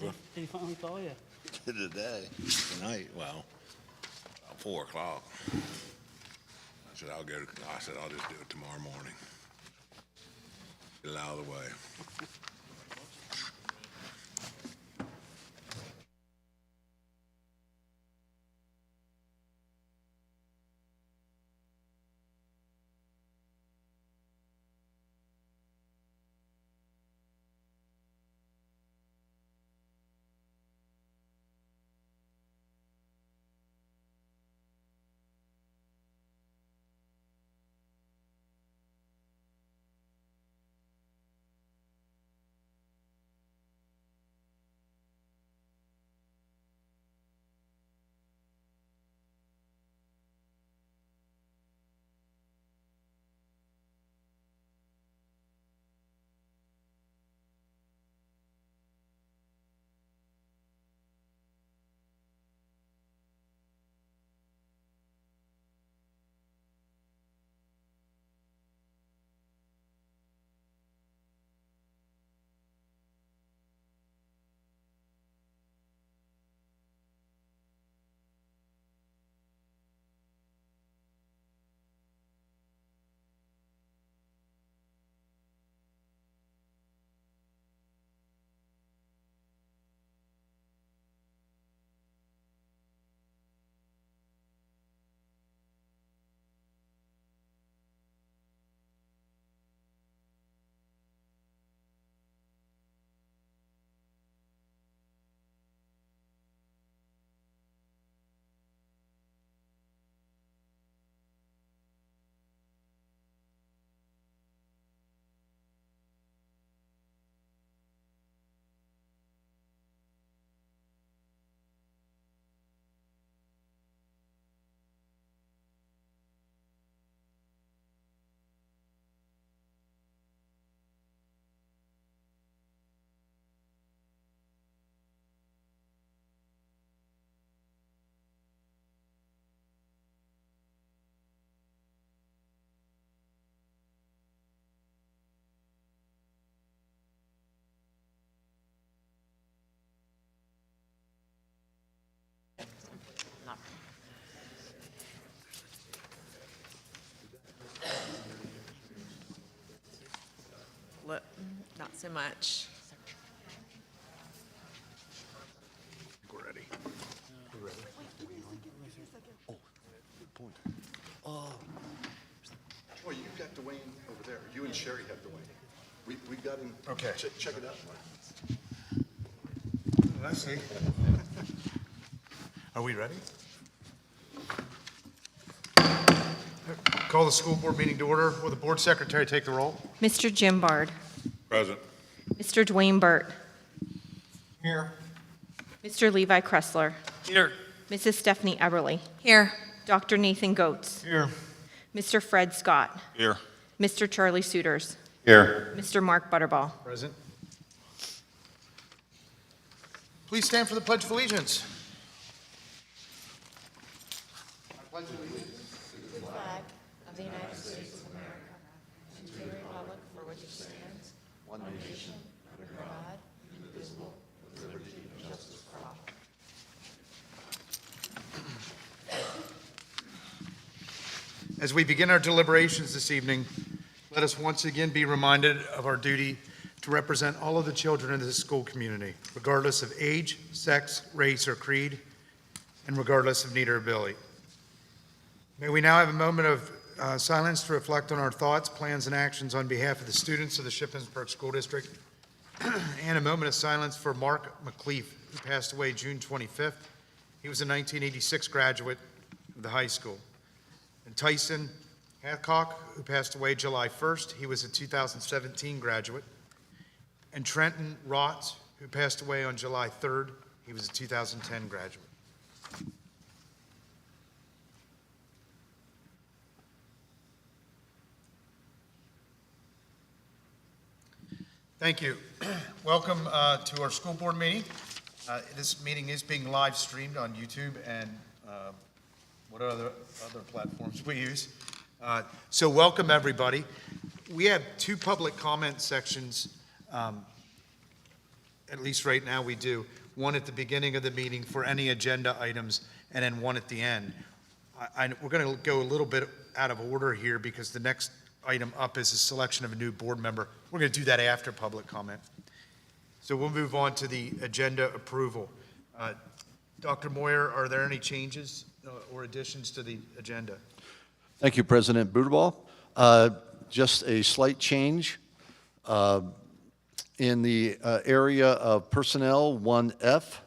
Did he finally call you? Today, tonight, well, about 4 o'clock. I said, I'll just do it tomorrow morning. Get it out of the way. Not so much. We're ready. We're ready. Oh, good point. Oh, you got Dwayne over there. You and Sherry have Dwayne. We got him. Okay. Check it out. Let's see. Are we ready? Call the school board meeting to order. Will the board secretary take the roll? Mr. Jim Bard. Present. Mr. Dwayne Burt. Here. Mr. Levi Kressler. Here. Mrs. Stephanie Eberly. Here. Dr. Nathan Goetz. Here. Mr. Fred Scott. Here. Mr. Charlie Suiters. Here. Mr. Mark Butterball. Present. Please stand for the Pledge of Allegiance. Flag of the United States of America and to the republic for which it stands, one nation, under God, indivisible, with liberty and justice for all. As we begin our deliberations this evening, let us once again be reminded of our duty to represent all of the children in this school community, regardless of age, sex, race, or creed, and regardless of need or ability. May we now have a moment of silence to reflect on our thoughts, plans, and actions on behalf of the students of the Shippensburg School District, and a moment of silence for Mark McLeaf, who passed away June 25th. He was a 1986 graduate of the high school. And Tyson Hathcock, who passed away July 1st. He was a 2017 graduate. And Trenton Rotz, who passed away on July 3rd. He was a 2010 graduate. Thank you. Welcome to our school board meeting. This meeting is being live streamed on YouTube and what other platforms we use. So welcome, everybody. We have two public comment sections at least right now we do, one at the beginning of the meeting for any agenda items, and then one at the end. We're going to go a little bit out of order here because the next item up is a selection of a new board member. We're going to do that after public comment. So we'll move on to the agenda approval. Dr. Moyer, are there any changes or additions to the agenda? Thank you, President Budeball. Just a slight change in the area of personnel 1F.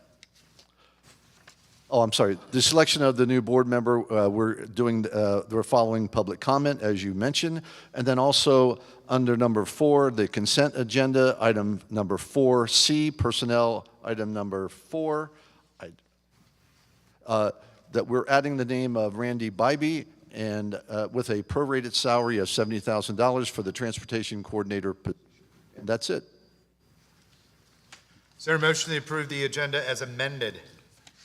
Oh, I'm sorry. The selection of the new board member, we're following public comment, as you mentioned. And then also under number 4, the consent agenda, item number 4C, personnel, item number 4, that we're adding the name of Randy Bybee and with a prorated salary of $70,000 for the transportation coordinator. And that's it. Is there a motion to approve the agenda as amended?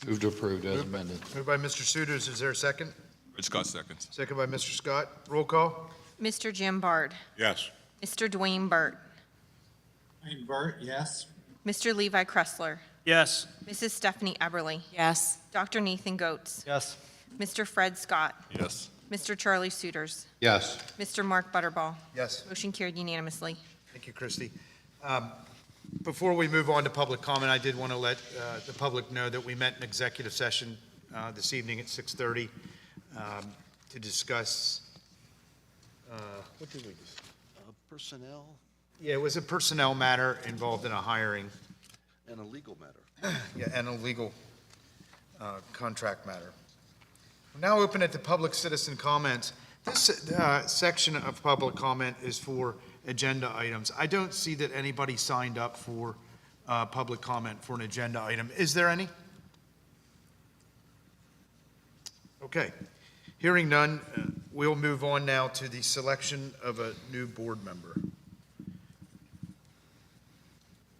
Move to approve as amended. Moved by Mr. Suders. Is there a second? Fred Scott seconds. Second by Mr. Scott. Roll call. Mr. Jim Bard. Yes. Mr. Dwayne Burt. Dwayne Burt, yes. Mr. Levi Kressler. Yes. Mrs. Stephanie Eberly. Yes. Dr. Nathan Goetz. Yes. Mr. Fred Scott. Yes. Mr. Charlie Suders. Yes. Mr. Mark Butterball. Yes. Motion carried unanimously. Thank you, Christie. Before we move on to public comment, I did want to let the public know that we met in executive session this evening at 6:30 to discuss, what did we discuss? Personnel Yeah, it was a personnel matter involved in a hiring. and a legal matter. Yeah, and a legal contract matter. We're now open at the public citizen comments. This section of public comment is for agenda items. I don't see that anybody signed up for public comment for an agenda item. Is there any? Okay. Hearing none, we'll move on now to the selection of a new board member.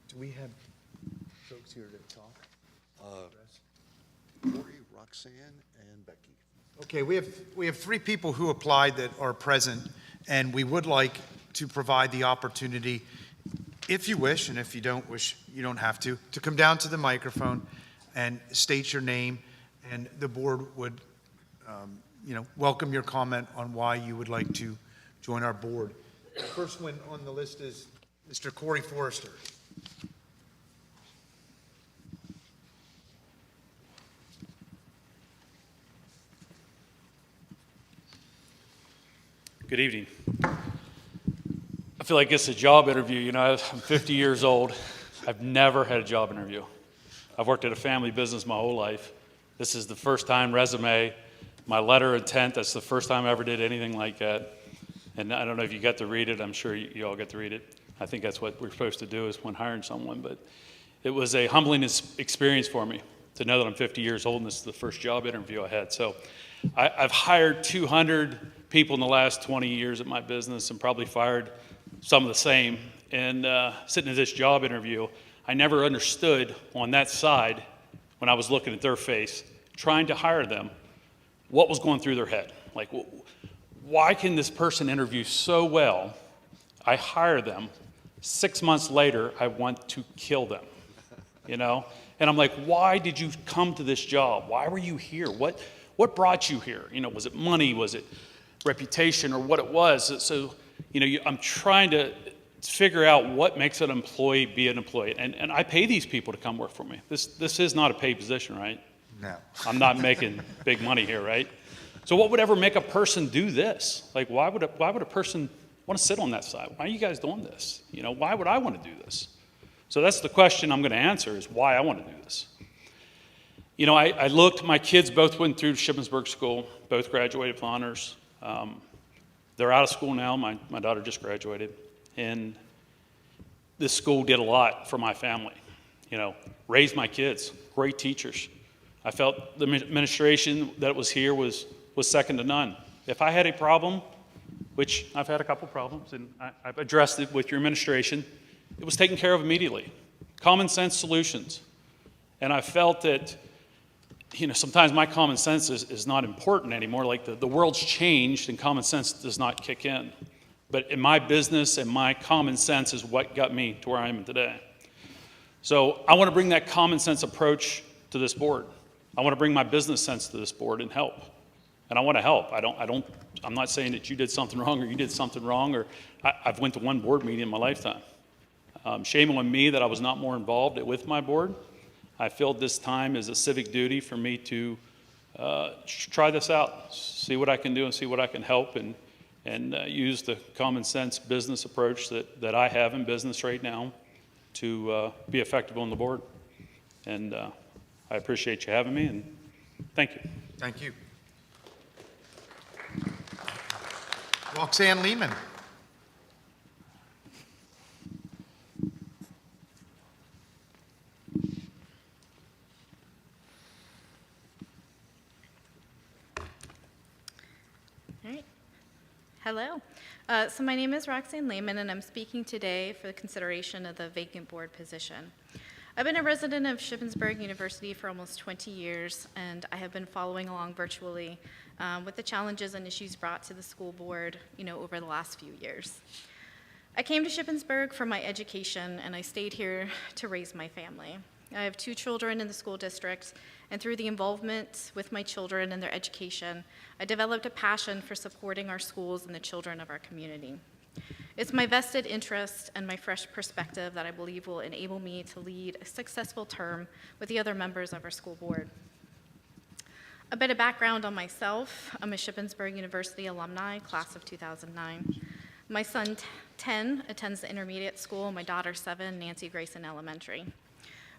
Do we have folks here to talk? Corey, Roxanne, and Becky. Okay, we have 3 people who applied that are present, and we would like to provide the opportunity, if you wish, and if you don't wish, you don't have to come down to the microphone and state your name, and the board would, welcome your comment on why you would like to join our board. The first one on the list is Mr. Corey Forrester. Good evening. I feel like it's a job interview. I'm 50 years old. I've never had a job interview. I've worked at a family business my whole life. This is the first time resume, my letter of intent, that's the first time I ever did anything like that. And I don't know if you got to read it. I'm sure you all get to read it. I think that's what we're supposed to do is when hiring someone. But it was a humbling experience for me to know that I'm 50 years old and this is the first job interview I had. So I've hired 200 people in the last 20 years at my business and probably fired some of the same. And sitting at this job interview, I never understood on that side when I was looking at their face, trying to hire them, what was going through their head. Like, why can this person interview so well? I hire them. 6 months later, I want to kill them, And I'm like, why did you come to this job? Why were you here? What brought you here? Was it money? Was it reputation or what it was? So, I'm trying to figure out what makes an employee be an employee. And I pay these people to come work for me. This is not a paid position, right? No. I'm not making big money here, right? So what would ever make a person do this? Like, why would a person want to sit on that side? Why are you guys doing this? Why would I want to do this? So that's the question I'm going to answer is why I want to do this. I looked, my kids both went through Shippensburg School, both graduated with honors. They're out of school now. My daughter just graduated. And this school did a lot for my family. Raised my kids, great teachers. I felt the administration that was here was second to none. If I had a problem, which I've had a couple problems, and I've addressed it with your administration, it was taken care of immediately. Common sense solutions. And I felt that, sometimes my common sense is not important anymore. Like the world's changed and common sense does not kick in. But in my business and my common sense is what got me to where I am today. So I want to bring that common sense approach to this board. I want to bring my business sense to this board and help. And I want to help. I'm not saying that you did something wrong or you did something wrong, or I've went to one board meeting in my lifetime. Shame on me that I was not more involved with my board. I feel this time is a civic duty for me to try this out, see what I can do and see what I can help, and use the common sense business approach that I have in business right now to be effective on the board. And I appreciate you having me, and thank you. Thank you. Roxanne Lehman. All right. Hello. So my name is Roxanne Lehman, and I'm speaking today for the consideration of the vacant board position. I've been a resident of Shippensburg University for almost 20 years, and I have been following along virtually with the challenges and issues brought to the school board, over the last few years. I came to Shippensburg for my education, and I stayed here to raise my family. I have 2 children in the school district, and through the involvement with my children and their education, I developed a passion for supporting our schools and the children of our community. It's my vested interest and my fresh perspective that I believe will enable me to lead a successful term with the other members of our school board. A bit of background on myself: I'm a Shippensburg University alumni, class of 2009. My son, 10, attends the intermediate school, and my daughter, 7, Nancy Grayson Elementary.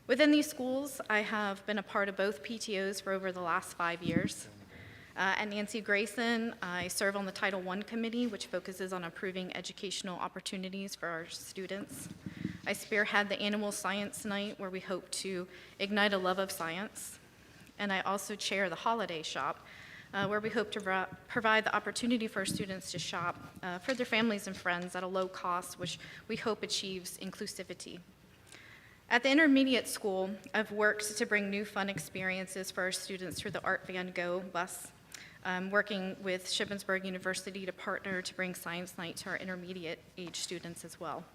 Within these schools, I have been a part of both PTOs for over the last 5 years. At Nancy Grayson, I serve on the Title I committee, which focuses on improving educational opportunities for our students. I spearhead the Animal Science Night, where we hope to ignite a love of science. And I also chair the Holiday Shop, where we hope to provide the opportunity for our students to shop for their families and friends at a low cost, which we hope achieves inclusivity. At the intermediate school, I've worked to bring new fun experiences for our students through the Art Van Gogh bus. I'm working with Shippensburg University to partner to bring Science Night to our intermediate age students as well.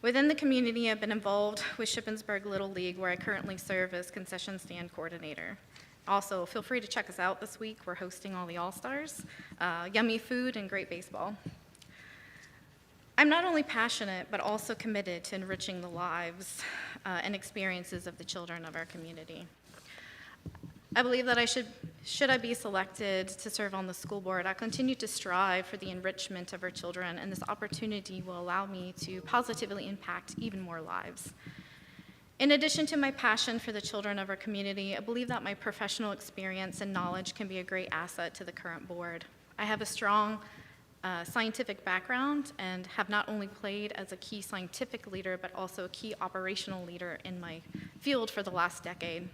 Within the community, I've been involved with Shippensburg Little League, where I currently serve as concession stand coordinator. Also, feel free to check us out this week. We're hosting all the All-Stars, yummy food, and great baseball. I'm not only passionate, but also committed to enriching the lives and experiences of the children of our community. I believe that should I be selected to serve on the school board, I continue to strive for the enrichment of our children, and this opportunity will allow me to positively impact even more lives. In addition to my passion for the children of our community, I believe that my professional experience and knowledge can be a great asset to the current board. I have a strong scientific background and have not only played as a key scientific leader, but also a key operational leader in my field for the last decade.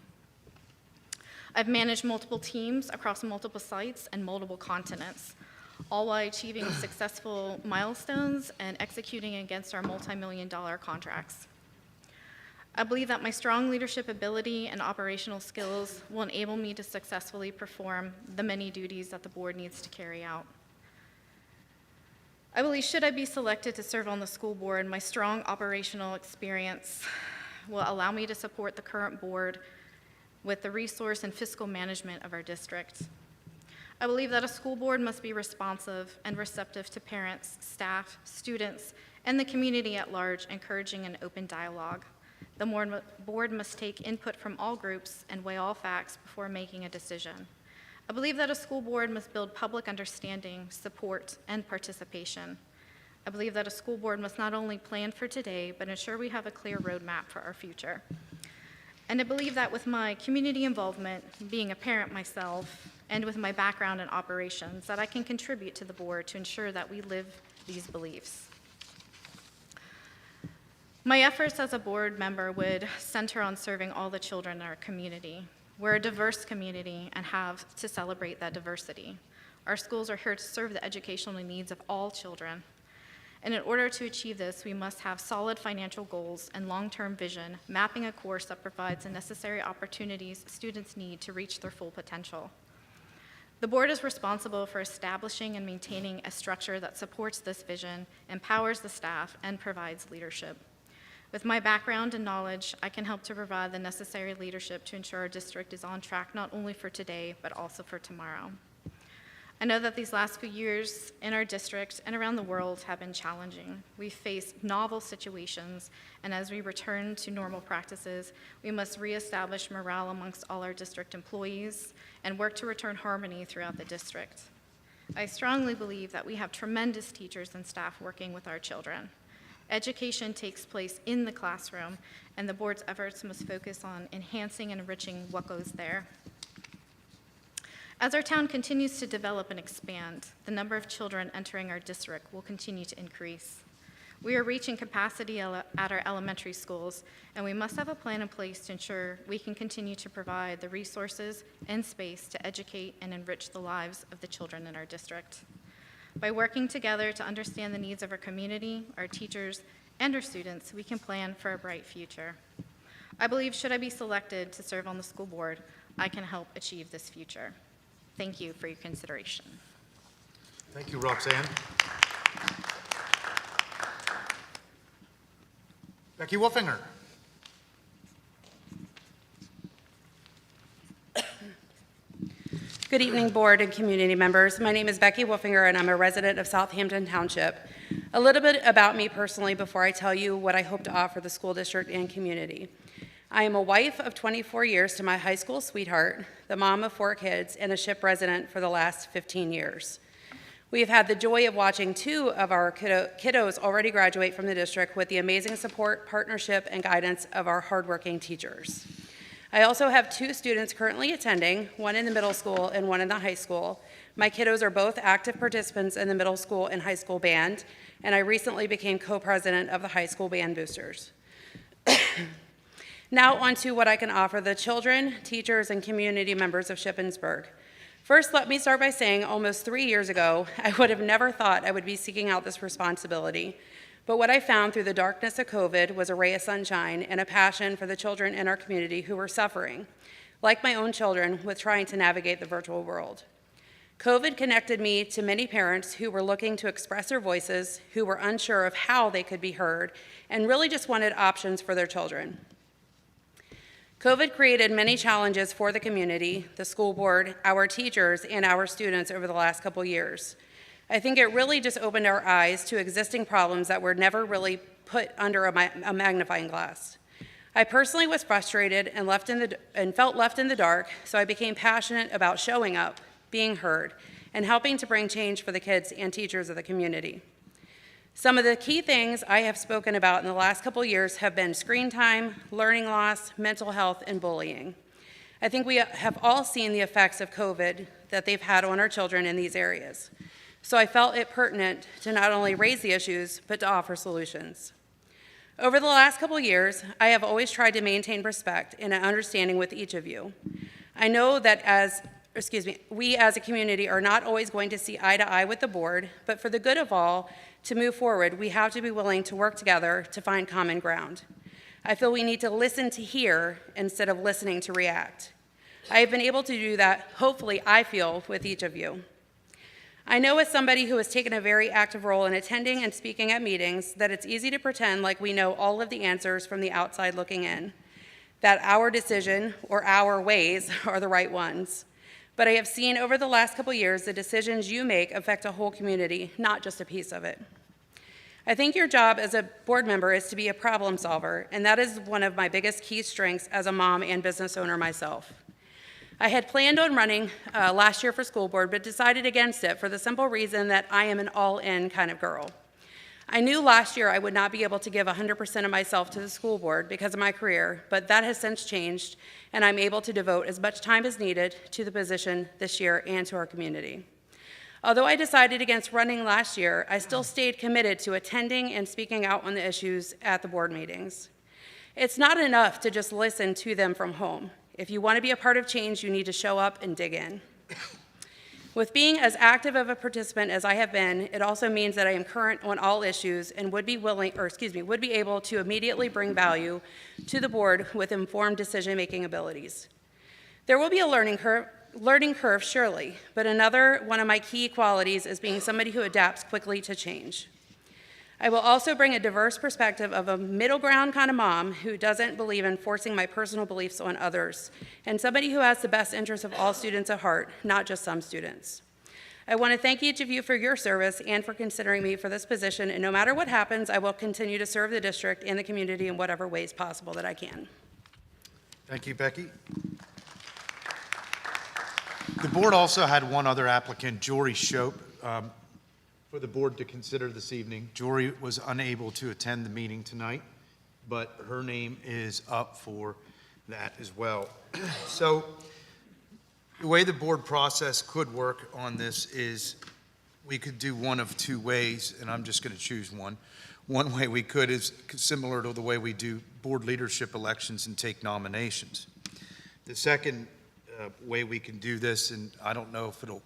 I've managed multiple teams across multiple sites and multiple continents, all while achieving successful milestones and executing against our multi-million-dollar contracts. I believe that my strong leadership ability and operational skills will enable me to successfully perform the many duties that the board needs to carry out. I believe should I be selected to serve on the school board, my strong operational experience will allow me to support the current board with the resource and fiscal management of our district. I believe that a school board must be responsive and receptive to parents, staff, students, and the community at large, encouraging an open dialogue. The board must take input from all groups and weigh all facts before making a decision. I believe that a school board must build public understanding, support, and participation. I believe that a school board must not only plan for today, but ensure we have a clear roadmap for our future. And I believe that with my community involvement, being a parent myself, and with my background in operations, that I can contribute to the board to ensure that we live these beliefs. My efforts as a board member would center on serving all the children in our community. We're a diverse community and have to celebrate that diversity. Our schools are here to serve the educational needs of all children. And in order to achieve this, we must have solid financial goals and long-term vision, mapping a course that provides the necessary opportunities students need to reach their full potential. The board is responsible for establishing and maintaining a structure that supports this vision, empowers the staff, and provides leadership. With my background and knowledge, I can help to provide the necessary leadership to ensure our district is on track not only for today, but also for tomorrow. I know that these last few years in our district and around the world have been challenging. We've faced novel situations, and as we return to normal practices, we must reestablish morale amongst all our district employees and work to return harmony throughout the district. I strongly believe that we have tremendous teachers and staff working with our children. Education takes place in the classroom, and the board's efforts must focus on enhancing and enriching what goes there. As our town continues to develop and expand, the number of children entering our district will continue to increase. We are reaching capacity at our elementary schools, and we must have a plan in place to ensure we can continue to provide the resources and space to educate and enrich the lives of the children in our district. By working together to understand the needs of our community, our teachers, and our students, we can plan for a bright future. I believe should I be selected to serve on the school board, I can help achieve this future. Thank you for your consideration. Thank you, Roxanne. Becky Wolfinger. Good evening, board and community members. My name is Becky Wolfinger, and I'm a resident of Southampton Township. A little bit about me personally before I tell you what I hope to offer the school district and community. I am a wife of 24 years to my high school sweetheart, the mom of 4 kids, and a SHIP resident for the last 15 years. We have had the joy of watching 2 of our kiddos already graduate from the district with the amazing support, partnership, and guidance of our hardworking teachers. I also have 2 students currently attending, one in the middle school and one in the high school. My kiddos are both active participants in the middle school and high school band, and I recently became co-president of the high school band boosters. Now on to what I can offer the children, teachers, and community members of Shippensburg. First, let me start by saying almost 3 years ago, I would have never thought I would be seeking out this responsibility. But what I found through the darkness of COVID was a ray of sunshine and a passion for the children in our community who were suffering, like my own children, with trying to navigate the virtual world. COVID connected me to many parents who were looking to express their voices, who were unsure of how they could be heard, and really just wanted options for their children. COVID created many challenges for the community, the school board, our teachers, and our students over the last couple years. I think it really just opened our eyes to existing problems that were never really put under a magnifying glass. I personally was frustrated and felt left in the dark, so I became passionate about showing up, being heard, and helping to bring change for the kids and teachers of the community. Some of the key things I have spoken about in the last couple years have been screen time, learning loss, mental health, and bullying. I think we have all seen the effects of COVID that they've had on our children in these areas. So I felt it pertinent to not only raise the issues, but to offer solutions. Over the last couple years, I have always tried to maintain respect and an understanding with each of you. I know that we as a community are not always going to see eye to eye with the board, but for the good of all, to move forward, we have to be willing to work together to find common ground. I feel we need to listen to hear instead of listening to react. I have been able to do that, hopefully, I feel, with each of you. I know as somebody who has taken a very active role in attending and speaking at meetings that it's easy to pretend like we know all of the answers from the outside looking in, that our decision or our ways are the right ones. But I have seen over the last couple years the decisions you make affect a whole community, not just a piece of it. I think your job as a board member is to be a problem solver, and that is one of my biggest key strengths as a mom and business owner myself. I had planned on running last year for school board, but decided against it for the simple reason that I am an all-in kind of girl. I knew last year I would not be able to give 100% of myself to the school board because of my career, but that has since changed, and I'm able to devote as much time as needed to the position this year and to our community. Although I decided against running last year, I still stayed committed to attending and speaking out on the issues at the board meetings. It's not enough to just listen to them from home. If you want to be a part of change, you need to show up and dig in. With being as active of a participant as I have been, it also means that I am current on all issues and would be able to immediately bring value to the board with informed decision-making abilities. There will be a learning curve, surely, but another one of my key qualities is being somebody who adapts quickly to change. I will also bring a diverse perspective of a middle ground kind of mom who doesn't believe in forcing my personal beliefs on others, and somebody who has the best interests of all students at heart, not just some students. I want to thank each of you for your service and for considering me for this position, and no matter what happens, I will continue to serve the district and the community in whatever ways possible that I can. Thank you, Becky. The board also had one other applicant, Jory Shope, for the board to consider this evening. Jory was unable to attend the meeting tonight, but her name is up for that as well. So the way the board process could work on this is we could do one of two ways, and I'm just going to choose one. One way we could is similar to the way we do board leadership elections and take nominations. The second way we can do this, and I don't know if it'll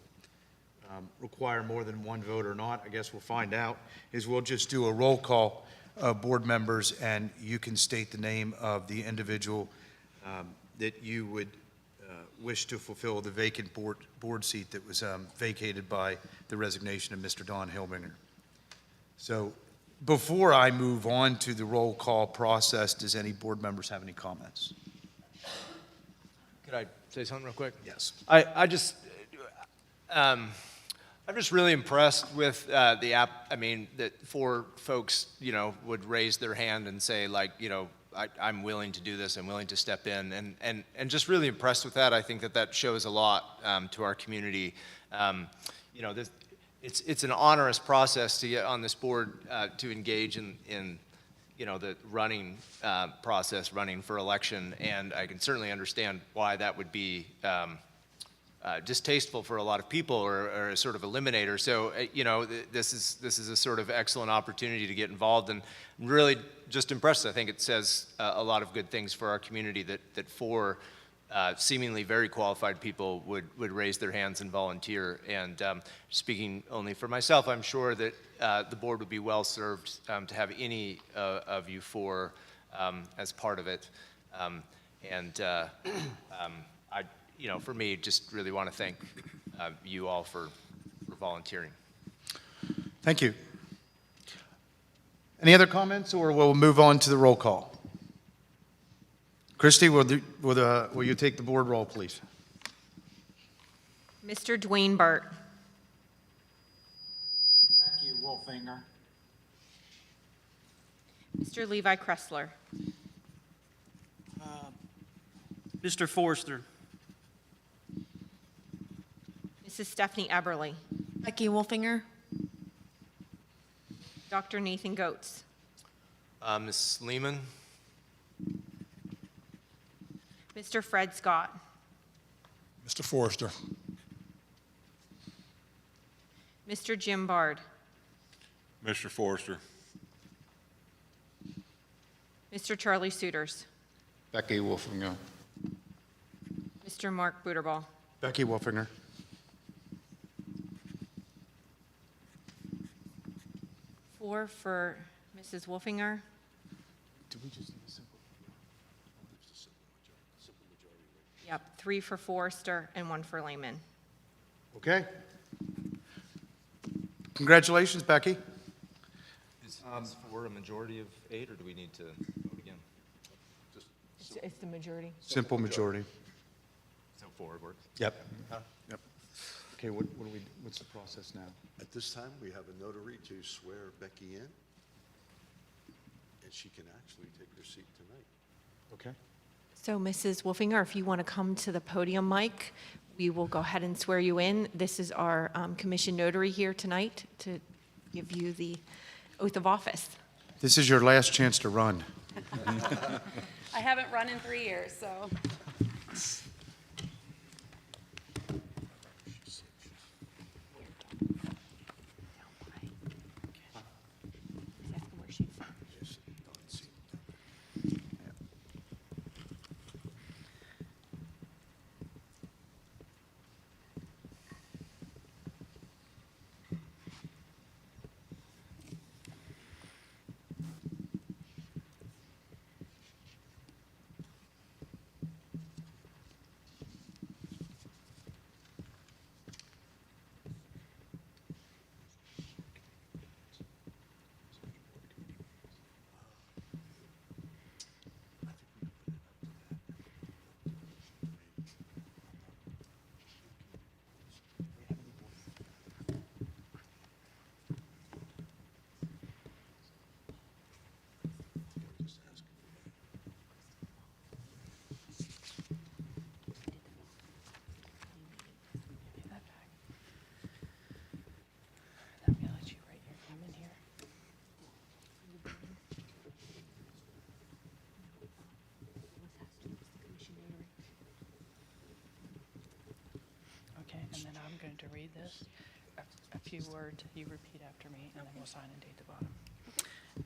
require more than one vote or not, I guess we'll find out, is we'll just do a roll call of board members, and you can state the name of the individual that you would wish to fulfill the vacant board seat that was vacated by the resignation of Mr. Don Hilbinger. So before I move on to the roll call process, does any board members have any comments? Could I say something real quick? Yes. I'm just really impressed with the app. I mean, that four folks, would raise their hand and say, like, I'm willing to do this. I'm willing to step in, and just really impressed with that. I think that shows a lot to our community. It's an onerous process to get on this board to engage in the running process, running for election, and I can certainly understand why that would be distasteful for a lot of people or a sort of eliminator. So, this is a sort of excellent opportunity to get involved, and I'm really just impressed. I think it says a lot of good things for our community that four seemingly very qualified people would raise their hands and volunteer. And speaking only for myself, I'm sure that the board would be well served to have any of you four as part of it. For me, just really want to thank you all for volunteering. Thank you. Any other comments, or we'll move on to the roll call? Christy, will you take the board roll, please? Mr. Dwayne Burt. Becky Wolfinger. Mr. Levi Kressler. Mr. Forrester. Mrs. Stephanie Eberly. Becky Wolfinger. Dr. Nathan Goetz. Ms. Lehman, Mr. Fred Scott. Mr. Forrester. Mr. Jim Bard. Mr. Forrester. Mr. Charlie Suiters. Becky Wolfinger. Mr. Mark Buterball. Becky Wolfinger. Four for Mrs. Wolfinger. Do we just need a simple? Yep, three for Forrester and one for Lehman. Okay. Congratulations, Becky. is four a majority of 8, or do we need to vote again? It's the majority. Simple majority. So 4 works. Yep. Yep. Okay, what's the process now? At this time, we have a notary to swear Becky in, and she can actually take her seat tonight. Okay. So Mrs. Wolfinger, if you want to come to the podium, Mike, we will go ahead and swear you in. This is our commission notary here tonight to give you the oath of office. This is your last chance to run. I haven't run in 3 years, so. going to read this. A few words, you repeat after me, and then we'll sign and date the bottom.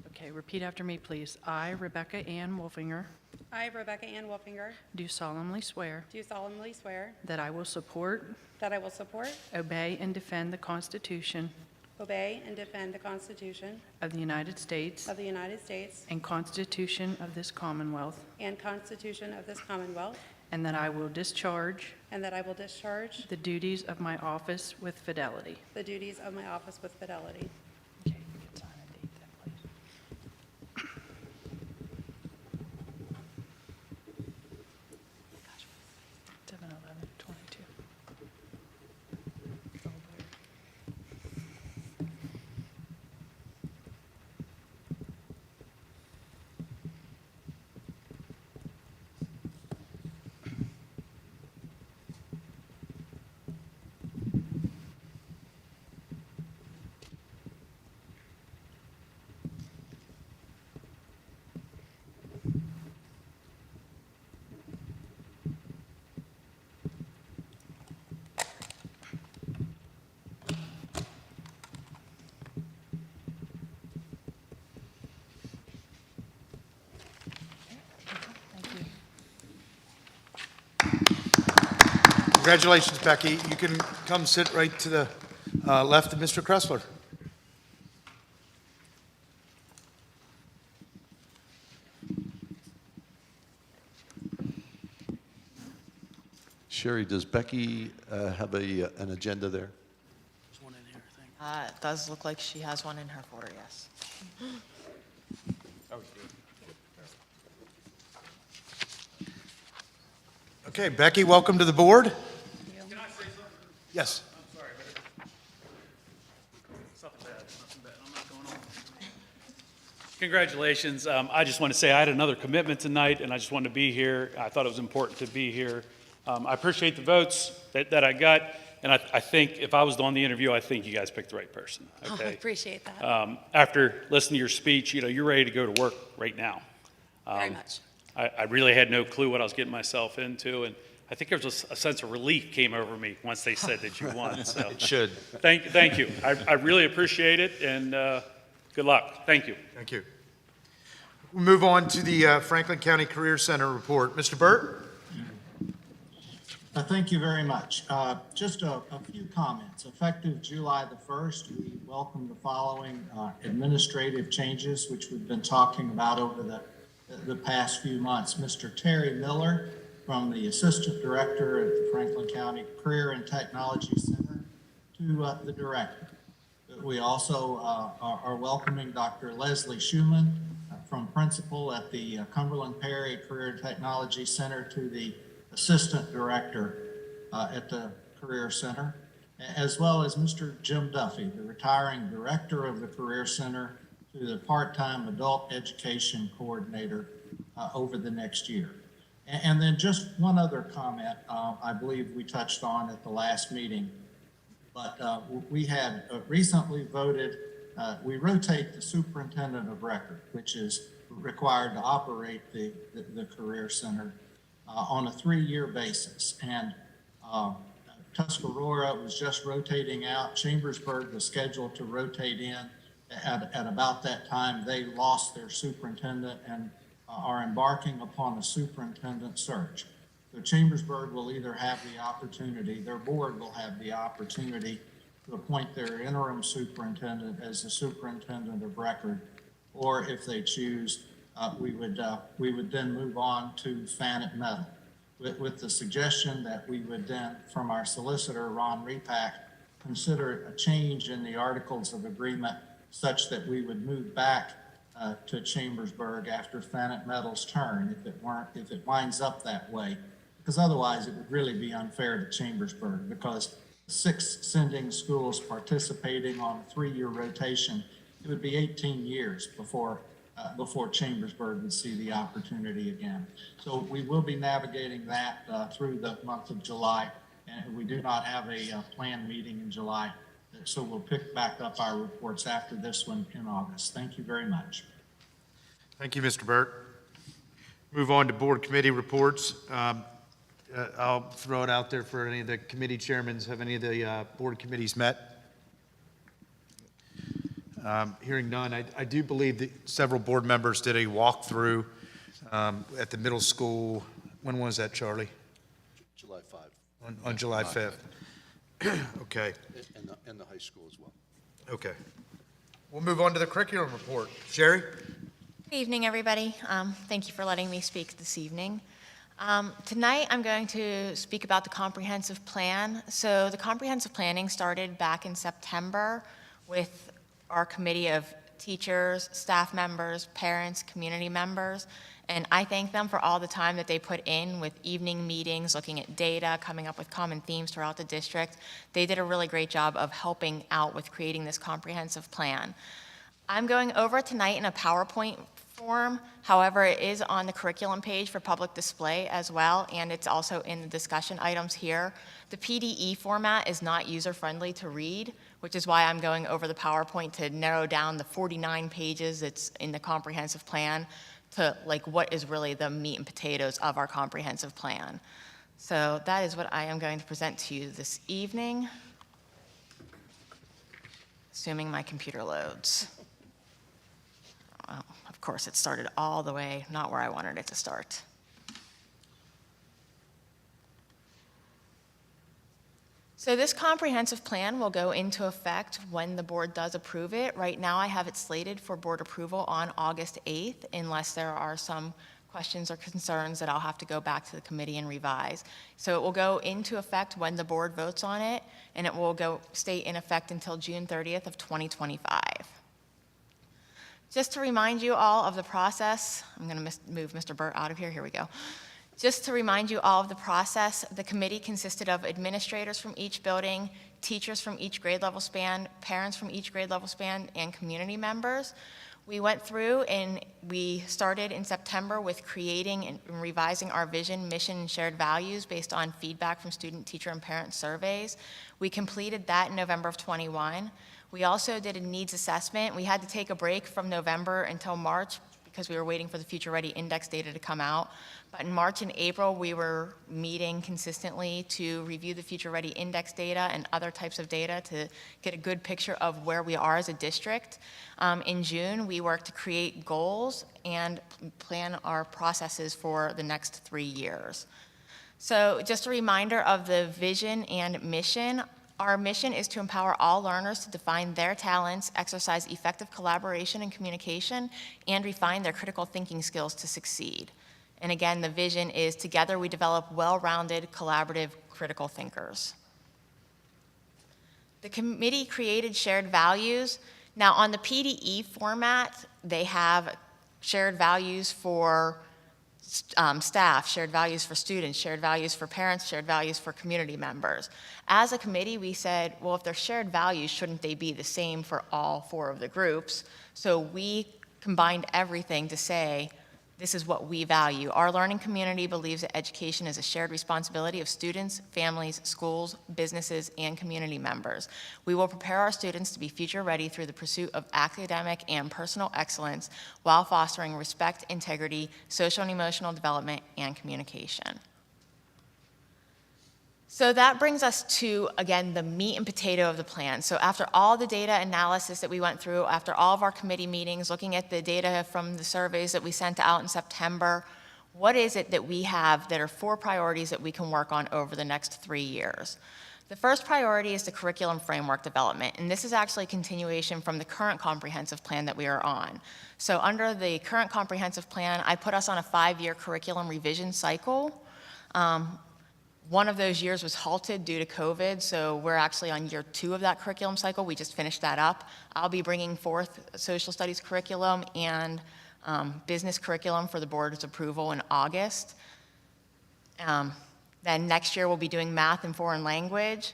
Okay, repeat after me, please. I, Rebecca Ann Wolfinger, I, Rebecca Ann Wolfinger, do solemnly swear do solemnly swear that I will support, that I will support, obey, and defend the Constitution obey, and defend the Constitution of the United States of the United States and Constitution of this Commonwealth, and Constitution of this Commonwealth, and that I will discharge and that I will discharge the duties of my office with fidelity. the duties of my office with fidelity. Okay, you can sign and date that, please. 7/11/22. Congratulations, Becky. You can come sit right to the left of Mr. Kressler. Sherry, does Becky have an agenda there? There's one in here, I think. It does look like she has one in her folder, yes. Okay, Becky, welcome to the board. Can I say something? Yes. I'm sorry, but it's nothing bad, nothing bad. I'm not going on. Congratulations. I just want to say I had another commitment tonight, and I just wanted to be here. I thought it was important to be here. I appreciate the votes that I got, and I think if I was on the interview, I think you guys picked the right person. I Okay. appreciate that. After listening to your speech, you're ready to go to work right now. Very much. I really had no clue what I was getting myself into, and I think there was a sense of relief came over me once they said that you won. So It should. thank you. I really appreciate it, and good luck. Thank you. Thank you. We'll move on to the Franklin County Career Center report. Mr. Burt? Thank you very much. Just a few comments. Effective July the 1st, we welcome the following administrative changes, which we've been talking about over the past few months. Mr. Terry Miller from the Assistant Director at the Franklin County Career and Technology Center to the Director. We also are welcoming Dr. Leslie Schumann from Principal at the Cumberland Perry Career and Technology Center to the Assistant Director at the Career Center, as well as Mr. Jim Duffy, the retiring Director of the Career Center, to the part-time Adult Education Coordinator over the next year. And then just one other comment I believe we touched on at the last meeting, but we had recently voted, we rotate the Superintendent of Record, which is required to operate the Career Center on a 3-year basis. And Tuscarora was just rotating out. Chambersburg was scheduled to rotate in. At about that time, they lost their superintendent and are embarking upon a superintendent search. So Chambersburg will either have the opportunity, their board will have the opportunity to appoint their interim superintendent as the superintendent of record, or if they choose, we would then move on to Fannet Metal, with the suggestion that we would then, from our solicitor, Ron Repack, consider a change in the Articles of Agreement such that we would move back to Chambersburg after Fannet Metal's turn, if it winds up that way, because otherwise it would really be unfair to Chambersburg, because 6 sending schools participating on a 3-year rotation, it would be 18 years before Chambersburg would see the opportunity again. So we will be navigating that through the month of July, and we do not have a planned meeting in July. So we'll pick back up our reports after this one in August. Thank you very much. Thank you, Mr. Burt. Move on to board committee reports. I'll throw it out there for any of the committee chairmen. Have any of the board committees met? Hearing none, I do believe that several board members did a walkthrough at the middle school. When was that, Charlie? July 5. On July 5th. Okay, And the high school as well. okay. We'll move on to the curriculum report. Sherry? Good evening, everybody. Thank you for letting me speak this evening. Tonight, I'm going to speak about the comprehensive plan. So the comprehensive planning started back in September with our committee of teachers, staff members, parents, community members, and I thank them for all the time that they put in with evening meetings, looking at data, coming up with common themes throughout the district. They did a really great job of helping out with creating this comprehensive plan. I'm going over it tonight in a PowerPoint form. However, it is on the curriculum page for public display as well, and it's also in the discussion items here. The PDE format is not user-friendly to read, which is why I'm going over the PowerPoint to narrow down the 49 pages that's in the comprehensive plan to like what is really the meat and potatoes of our comprehensive plan. So that is what I am going to present to you this evening, assuming my computer loads. Well, of course, it started all the way, not where I wanted it to start. So this comprehensive plan will go into effect when the board does approve it. Right now, I have it slated for board approval on August 8th, unless there are some questions or concerns that I'll have to go back to the committee and revise. So it will go into effect when the board votes on it, and it will stay in effect until June 30th of 2025. Just to remind you all of the process, I'm going to move Mr. Burt out of here. Here we go. Just to remind you all of the process, the committee consisted of administrators from each building, teachers from each grade level span, parents from each grade level span, and community members. We went through and we started in September with creating and revising our vision, mission, and shared values based on feedback from student, teacher, and parent surveys. We completed that in November of 21. We also did a needs assessment. We had to take a break from November until March because we were waiting for the Future Ready Index data to come out. But in March and April, we were meeting consistently to review the Future Ready Index data and other types of data to get a good picture of where we are as a district. In June, we worked to create goals and plan our processes for the next 3 years. So just a reminder of the vision and mission. Our mission is to empower all learners to define their talents, exercise effective collaboration and communication, and refine their critical thinking skills to succeed. And again, the vision is together we develop well-rounded, collaborative, critical thinkers. The committee created shared values. Now on the PDE format, they have shared values for staff, shared values for students, shared values for parents, shared values for community members. As a committee, we said, well, if they're shared values, shouldn't they be the same for all 4 of the groups? So we combined everything to say, this is what we value. Our learning community believes that education is a shared responsibility of students, families, schools, businesses, and community members. We will prepare our students to be future ready through the pursuit of academic and personal excellence while fostering respect, integrity, social and emotional development, and communication. So that brings us to, again, the meat and potato of the plan. So after all the data analysis that we went through, after all of our committee meetings, looking at the data from the surveys that we sent out in September, what is it that we have that are 4 priorities that we can work on over the next 3 years? The first priority is the curriculum framework development, and this is actually a continuation from the current comprehensive plan that we are on. So under the current comprehensive plan, I put us on a 5-year curriculum revision cycle. One of those years was halted due to COVID, so we're actually on year 2 of that curriculum cycle. We just finished that up. I'll be bringing forth social studies curriculum and business curriculum for the board's approval in August. Then next year, we'll be doing math and foreign language.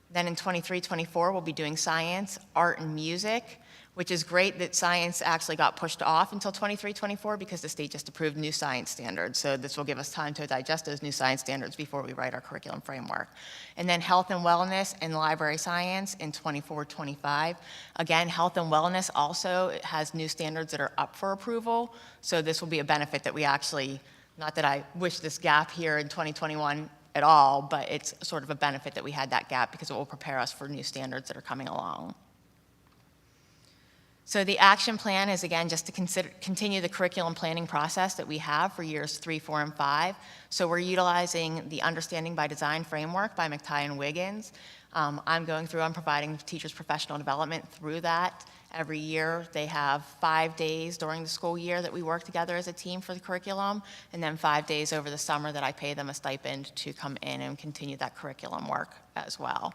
Then in 23-24, we'll be doing science, art, and music, which is great that science actually got pushed off until 23-24 because the state just approved new science standards. So this will give us time to digest those new science standards before we write our curriculum framework. And then health and wellness and library science in 24-25. Again, health and wellness also has new standards that are up for approval. So this will be a benefit that we actually, not that I wish this gap here in 2021 at all, but it's sort of a benefit that we had that gap because it will prepare us for new standards that are coming along. So the action plan is, again, just to continue the curriculum planning process that we have for years 3, 4, and 5. So we're utilizing the Understanding by Design framework by McTighe and Wiggins. I'm providing teachers professional development through that. Every year, they have 5 days during the school year that we work together as a team for the curriculum, and then 5 days over the summer that I pay them a stipend to come in and continue that curriculum work as well.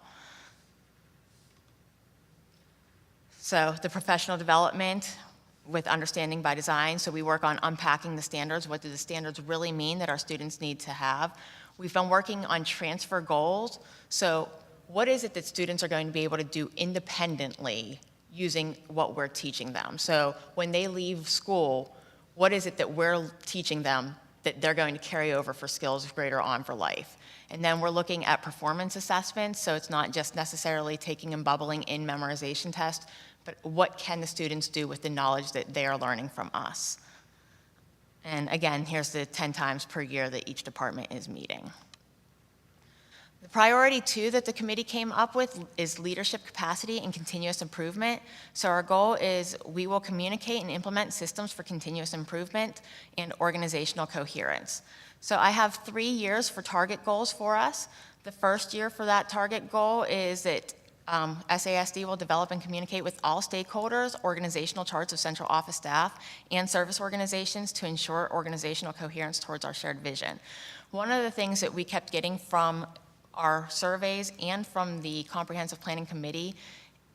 So the professional development with Understanding by Design, so we work on unpacking the standards. What do the standards really mean that our students need to have? We've been working on transfer goals. So what is it that students are going to be able to do independently using what we're teaching them? So when they leave school, what is it that we're teaching them that they're going to carry over for skills greater on for life? And then we're looking at performance assessments, so it's not just necessarily taking and bubbling in memorization tests, but what can the students do with the knowledge that they are learning from us? And again, here's the 10 times per year that each department is meeting. The priority 2 that the committee came up with is leadership capacity and continuous improvement. So our goal is we will communicate and implement systems for continuous improvement and organizational coherence. So I have 3 years for target goals for us. The first year for that target goal is that SASD will develop and communicate with all stakeholders, organizational charts of central office staff, and service organizations to ensure organizational coherence towards our shared vision. One of the things that we kept getting from our surveys and from the Comprehensive Planning Committee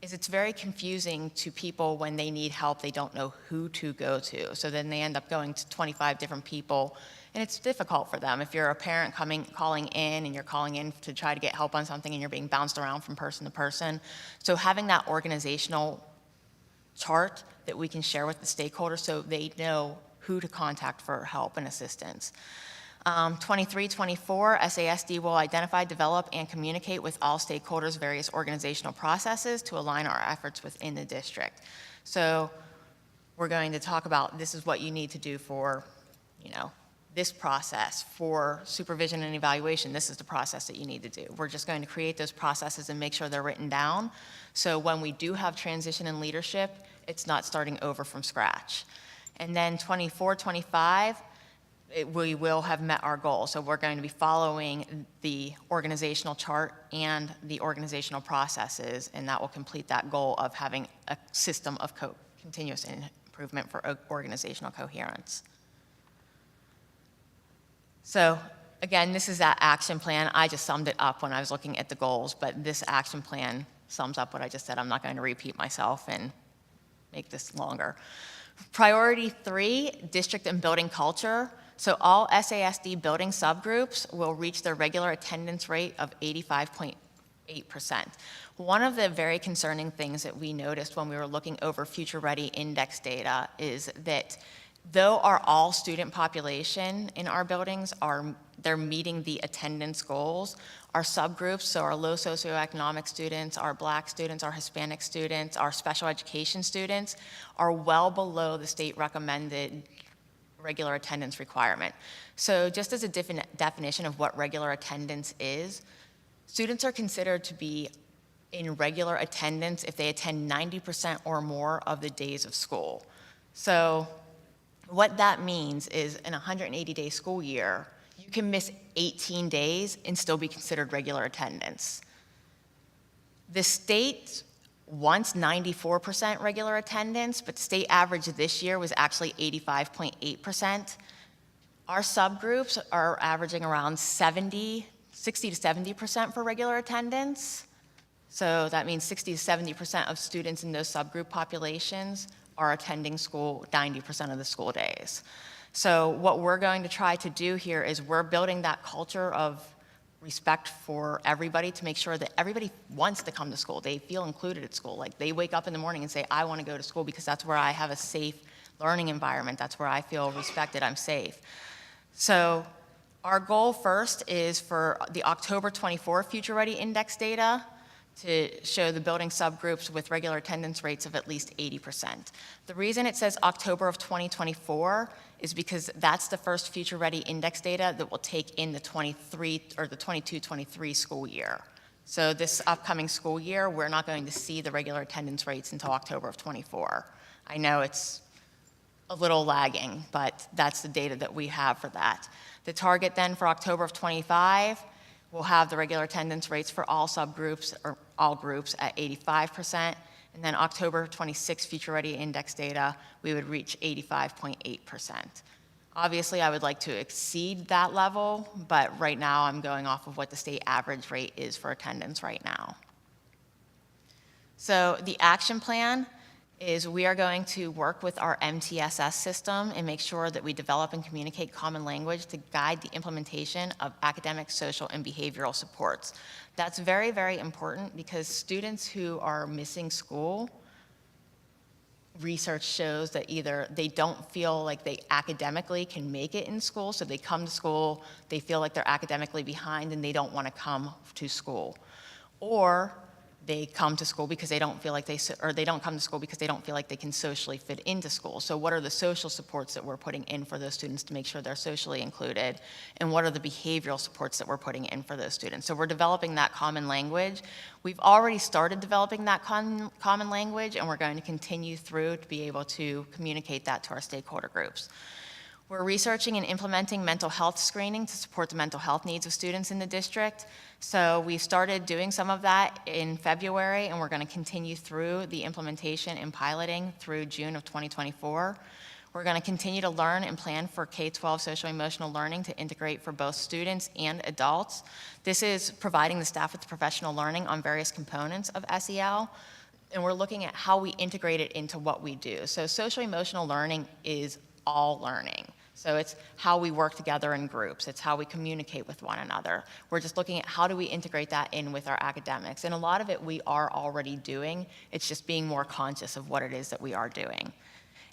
is it's very confusing to people when they need help. They don't know who to go to. So then they end up going to 25 different people, and it's difficult for them. If you're a parent calling in and you're calling in to try to get help on something and you're being bounced around from person to person. So having that organizational chart that we can share with the stakeholders so they know who to contact for help and assistance. 23-24, SASD will identify, develop, and communicate with all stakeholders various organizational processes to align our efforts within the district. So we're going to talk about this is what you need to do for, this process. For supervision and evaluation, this is the process that you need to do. We're just going to create those processes and make sure they're written down. So when we do have transition in leadership, it's not starting over from scratch. And then 24-25, we will have met our goal. So we're going to be following the organizational chart and the organizational processes, and that will complete that goal of having a system of continuous improvement for organizational coherence. So again, this is that action plan. I just summed it up when I was looking at the goals, but this action plan sums up what I just said. I'm not going to repeat myself and make this longer. Priority 3, district and building culture. So all SASD building subgroups will reach their regular attendance rate of 85.8%. One of the very concerning things that we noticed when we were looking over Future Ready index data is that though our all student population in our buildings they're meeting the attendance goals, our subgroups, so our low socioeconomic students, our Black students, our Hispanic students, our special education students are well below the state recommended regular attendance requirement. So just as a definition of what regular attendance is, students are considered to be in regular attendance if they attend 90% or more of the days of school. So what that means is in a 180-day school year, you can miss 18 days and still be considered regular attendance. The state wants 94% regular attendance, but state average this year was actually 85.8%. Our subgroups are averaging around 60 to 70% for regular attendance. So that means 60 to 70% of students in those subgroup populations are attending school 90% of the school days. So what we're going to try to do here is we're building that culture of respect for everybody to make sure that everybody wants to come to school. They feel included at school. Like they wake up in the morning and say, I want to go to school because that's where I have a safe learning environment. That's where I feel respected, I'm safe. So our goal first is for the October 24 Future Ready Index data to show the building subgroups with regular attendance rates of at least 80%. The reason it says October of 2024 is because that's the first Future Ready index data that will take in the 23 or the 22-23 school year. So this upcoming school year, we're not going to see the regular attendance rates until October of 24. I know it's a little lagging, but that's the data that we have for that. The target then for October of 25, we'll have the regular attendance rates for all subgroups or all groups at 85%. And then October 26 Future Ready Index data, we would reach 85.8%. Obviously, I would like to exceed that level, but right now I'm going off of what the state average rate is for attendance right now. So the action plan is we are going to work with our MTSS system and make sure that we develop and communicate common language to guide the implementation of academic, social, and behavioral supports. That's very, very important because students who are missing school, research shows that either they don't feel like they academically can make it in school, so they come to school, they feel like they're academically behind and they don't want to come to school, or they come to school because they don't feel like they don't come to school because they don't feel like they can socially fit into school. So what are the social supports that we're putting in for those students to make sure they're socially included? And what are the behavioral supports that we're putting in for those students? So we're developing that common language. We've already started developing that common language, and we're going to continue through to be able to communicate that to our stakeholder groups. We're researching and implementing mental health screening to support the mental health needs of students in the district. So we started doing some of that in February, and we're going to continue through the implementation and piloting through June of 2024. We're going to continue to learn and plan for K-12 social-emotional learning to integrate for both students and adults. This is providing the staff with professional learning on various components of SEL, and we're looking at how we integrate it into what we do. So social-emotional learning is all learning. So it's how we work together in groups. It's how we communicate with one another. We're just looking at how do we integrate that in with our academics. And a lot of it we are already doing. It's just being more conscious of what it is that we are doing.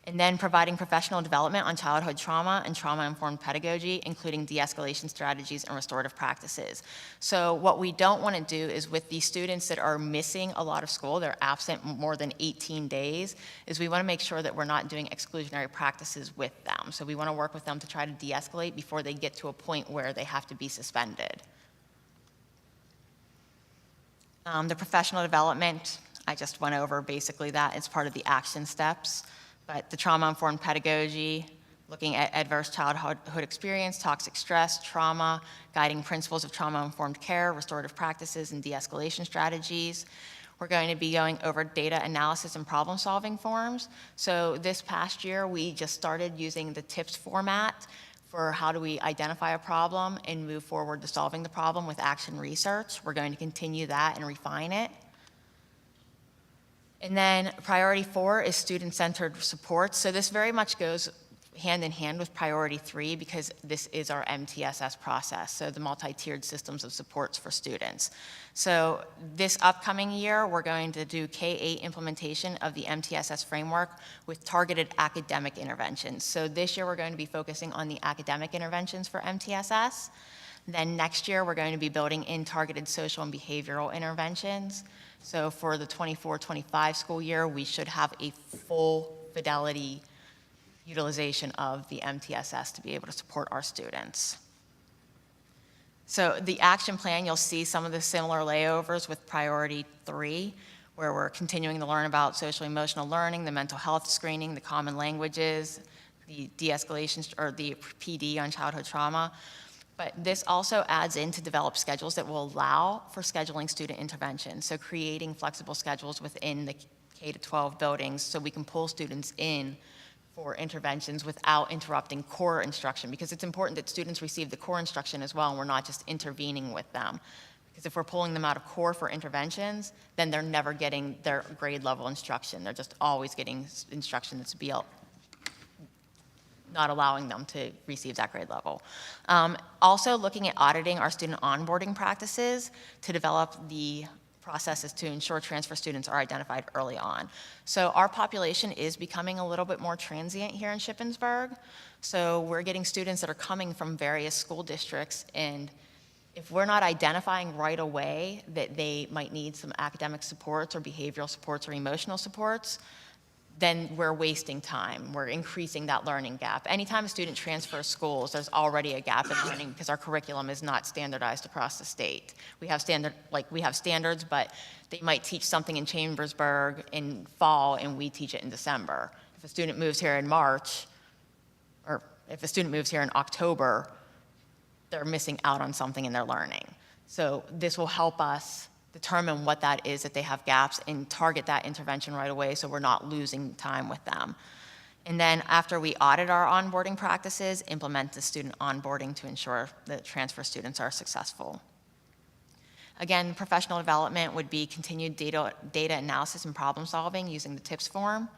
And then providing professional development on childhood trauma and trauma-informed pedagogy, including de-escalation strategies and restorative practices. So what we don't want to do is with these students that are missing a lot of school, they're absent more than 18 days, is we want to make sure that we're not doing exclusionary practices with them. So we want to work with them to try to de-escalate before they get to a point where they have to be suspended. The professional development, I just went over basically that as part of the action steps. But the trauma-informed pedagogy, looking at adverse childhood experience, toxic stress, trauma, guiding principles of trauma-informed care, restorative practices, and de-escalation strategies. We're going to be going over data analysis and problem-solving forms. So this past year, we just started using the TIPS format for how do we identify a problem and move forward to solving the problem with action research. We're going to continue that and refine it. And then priority 4 is student-centered support. So this very much goes hand in hand with priority 3 because this is our MTSS process, so the multi-tiered systems of supports for students. So this upcoming year, we're going to do K-8 implementation of the MTSS framework with targeted academic interventions. So this year, we're going to be focusing on the academic interventions for MTSS. Then next year, we're going to be building in targeted social and behavioral interventions. So for the 24-25 school year, we should have a full fidelity utilization of the MTSS to be able to support our students. So the action plan, you'll see some of the similar layovers with priority 3, where we're continuing to learn about social-emotional learning, the mental health screening, the common languages, the de-escalation, or the PD on childhood trauma. But this also adds in to develop schedules that will allow for scheduling student intervention. So creating flexible schedules within the K-12 buildings so we can pull students in for interventions without interrupting core instruction, because it's important that students receive the core instruction as well and we're not just intervening with them. Because if we're pulling them out of core for interventions, then they're never getting their grade level instruction. They're just always getting instruction that's not allowing them to receive that grade level. Also looking at auditing our student onboarding practices to develop the processes to ensure transfer students are identified early on. So our population is becoming a little bit more transient here in Shippensburg. So we're getting students that are coming from various school districts, and if we're not identifying right away that they might need some academic supports or behavioral supports or emotional supports, then we're wasting time. We're increasing that learning gap. Anytime a student transfers schools, there's already a gap in learning because our curriculum is not standardized across the state. We have standards, but they might teach something in Chambersburg in fall and we teach it in December. If a student moves here in March, or if a student moves here in October, they're missing out on something in their learning. So this will help us determine what that is that they have gaps and target that intervention right away so we're not losing time with them. And then after we audit our onboarding practices, implement the student onboarding to ensure that transfer students are successful. Again, professional development would be continued data analysis and problem solving using the TIPS form.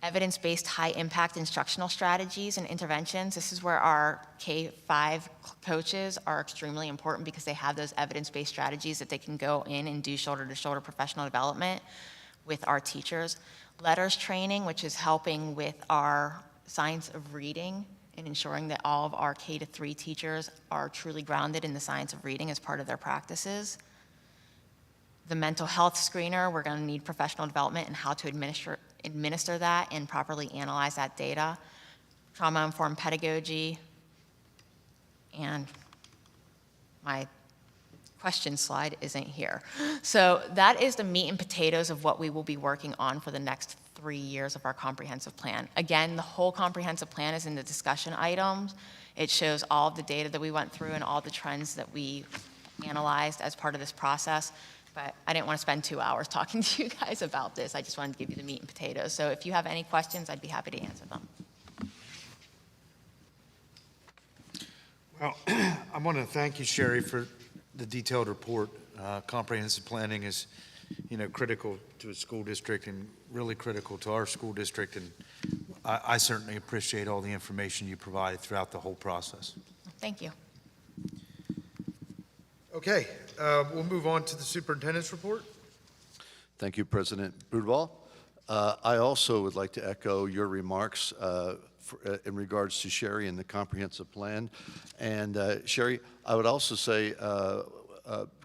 Evidence-based high-impact instructional strategies and interventions. This is where our K-5 coaches are extremely important because they have those evidence-based strategies that they can go in and do shoulder-to-shoulder professional development with our teachers. Letters training, which is helping with our science of reading and ensuring that all of our K-3 teachers are truly grounded in the science of reading as part of their practices. The mental health screener, we're going to need professional development in how to administer that and properly analyze that data. Trauma-informed pedagogy, and my question slide isn't here. So that is the meat and potatoes of what we will be working on for the next 3 years of our comprehensive plan. Again, the whole comprehensive plan is in the discussion items. It shows all of the data that we went through and all the trends that we analyzed as part of this process. But I didn't want to spend 2 hours talking to you guys about this. I just wanted to give you the meat and potatoes. So if you have any questions, I'd be happy to answer them. Well, I want to thank you, Sherry, for the detailed report. Comprehensive planning is, critical to a school district and really critical to our school district. And I certainly appreciate all the information you provided throughout the whole process. Thank you. Okay, we'll move on to the superintendent's report. Thank you, President Boudreau. I also would like to echo your remarks in regards to Sherry and the comprehensive plan. And Sherry, I would also say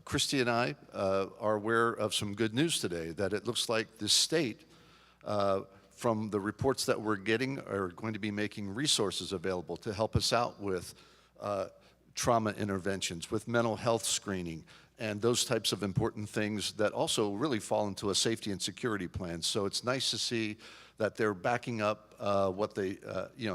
Christy and I are aware of some good news today, that it looks like the state, from the reports that we're getting, are going to be making resources available to help us out with trauma interventions, with mental health screening, and those types of important things that also really fall into a safety and security plan. So it's nice to see that they're backing up what they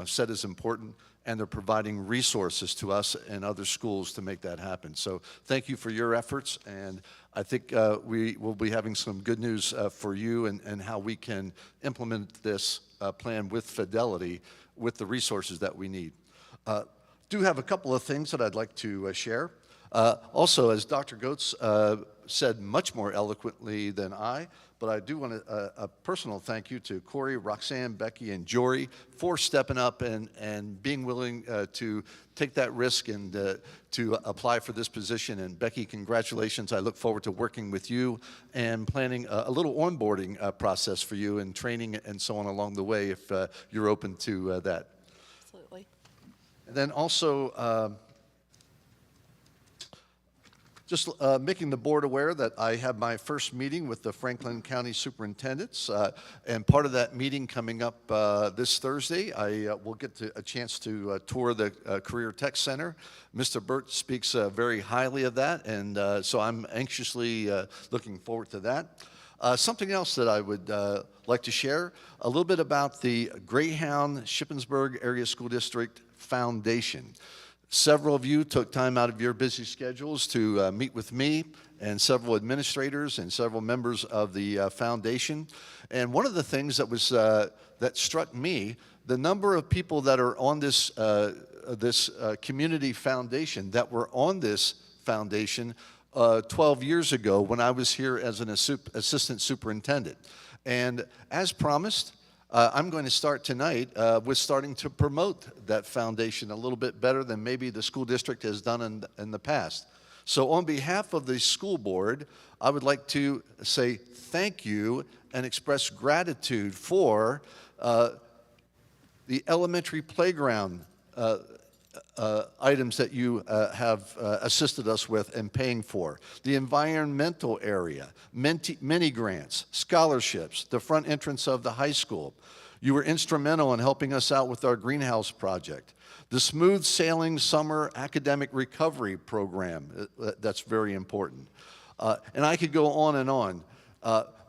said is important, and they're providing resources to us and other schools to make that happen. So thank you for your efforts, and I think we will be having some good news for you and how we can implement this plan with fidelity with the resources that we need. Do have a couple of things that I'd like to share. Also, as Dr. Goetz said much more eloquently than I, but I do want a personal thank you to Corey, Roxanne, Becky, and Jory for stepping up and being willing to take that risk and to apply for this position. And Becky, congratulations. I look forward to working with you and planning a little onboarding process for you and training and so on along the way if you're open to that. Absolutely. And then also, just making the board aware that I have my first meeting with the Franklin County Superintendents, and part of that meeting coming up this Thursday, I will get a chance to tour the Career Tech Center. Mr. Burt speaks very highly of that, and so I'm anxiously looking forward to that. Something else that I would like to share, a little bit about the Greyhound Shippensburg Area School District Foundation. Several of you took time out of your busy schedules to meet with me and several administrators and several members of the foundation. And one of the things that was that struck me, the number of people that are on this community foundation that were on this foundation 12 years ago when I was here as an assistant superintendent. And as promised, I'm going to start tonight with starting to promote that foundation a little bit better than maybe the school district has done in the past. So on behalf of the school board, I would like to say thank you and express gratitude for the elementary playground items that you have assisted us with and paying for. The environmental area, mini grants, scholarships, the front entrance of the high school. You were instrumental in helping us out with our greenhouse project. The smooth sailing summer academic recovery program, that's very important. And I could go on and on,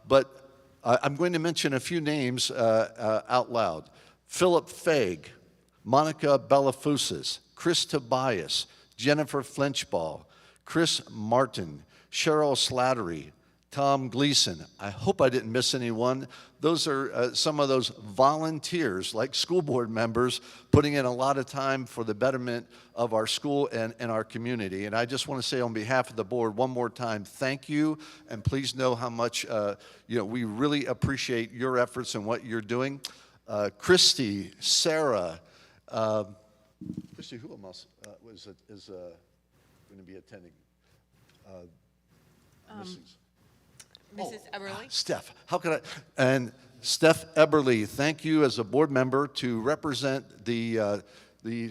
but I'm going to mention a few names out loud. Philip Faig, Monica Bellafusis, Chris Tobias, Jennifer Flinchball, Chris Martin, Cheryl Slattery, Tom Gleason. I hope I didn't miss anyone. Those are some of those volunteers, like school board members, putting in a lot of time for the betterment of our school and our community. And I just want to say on behalf of the board one more time, thank you, and please know how much we really appreciate your efforts and what you're doing. Christy, Sarah, Christy, who else is going to be attending? Mrs. Eberly? Steph, how could I? And Steph Eberly, thank you as a board member to represent the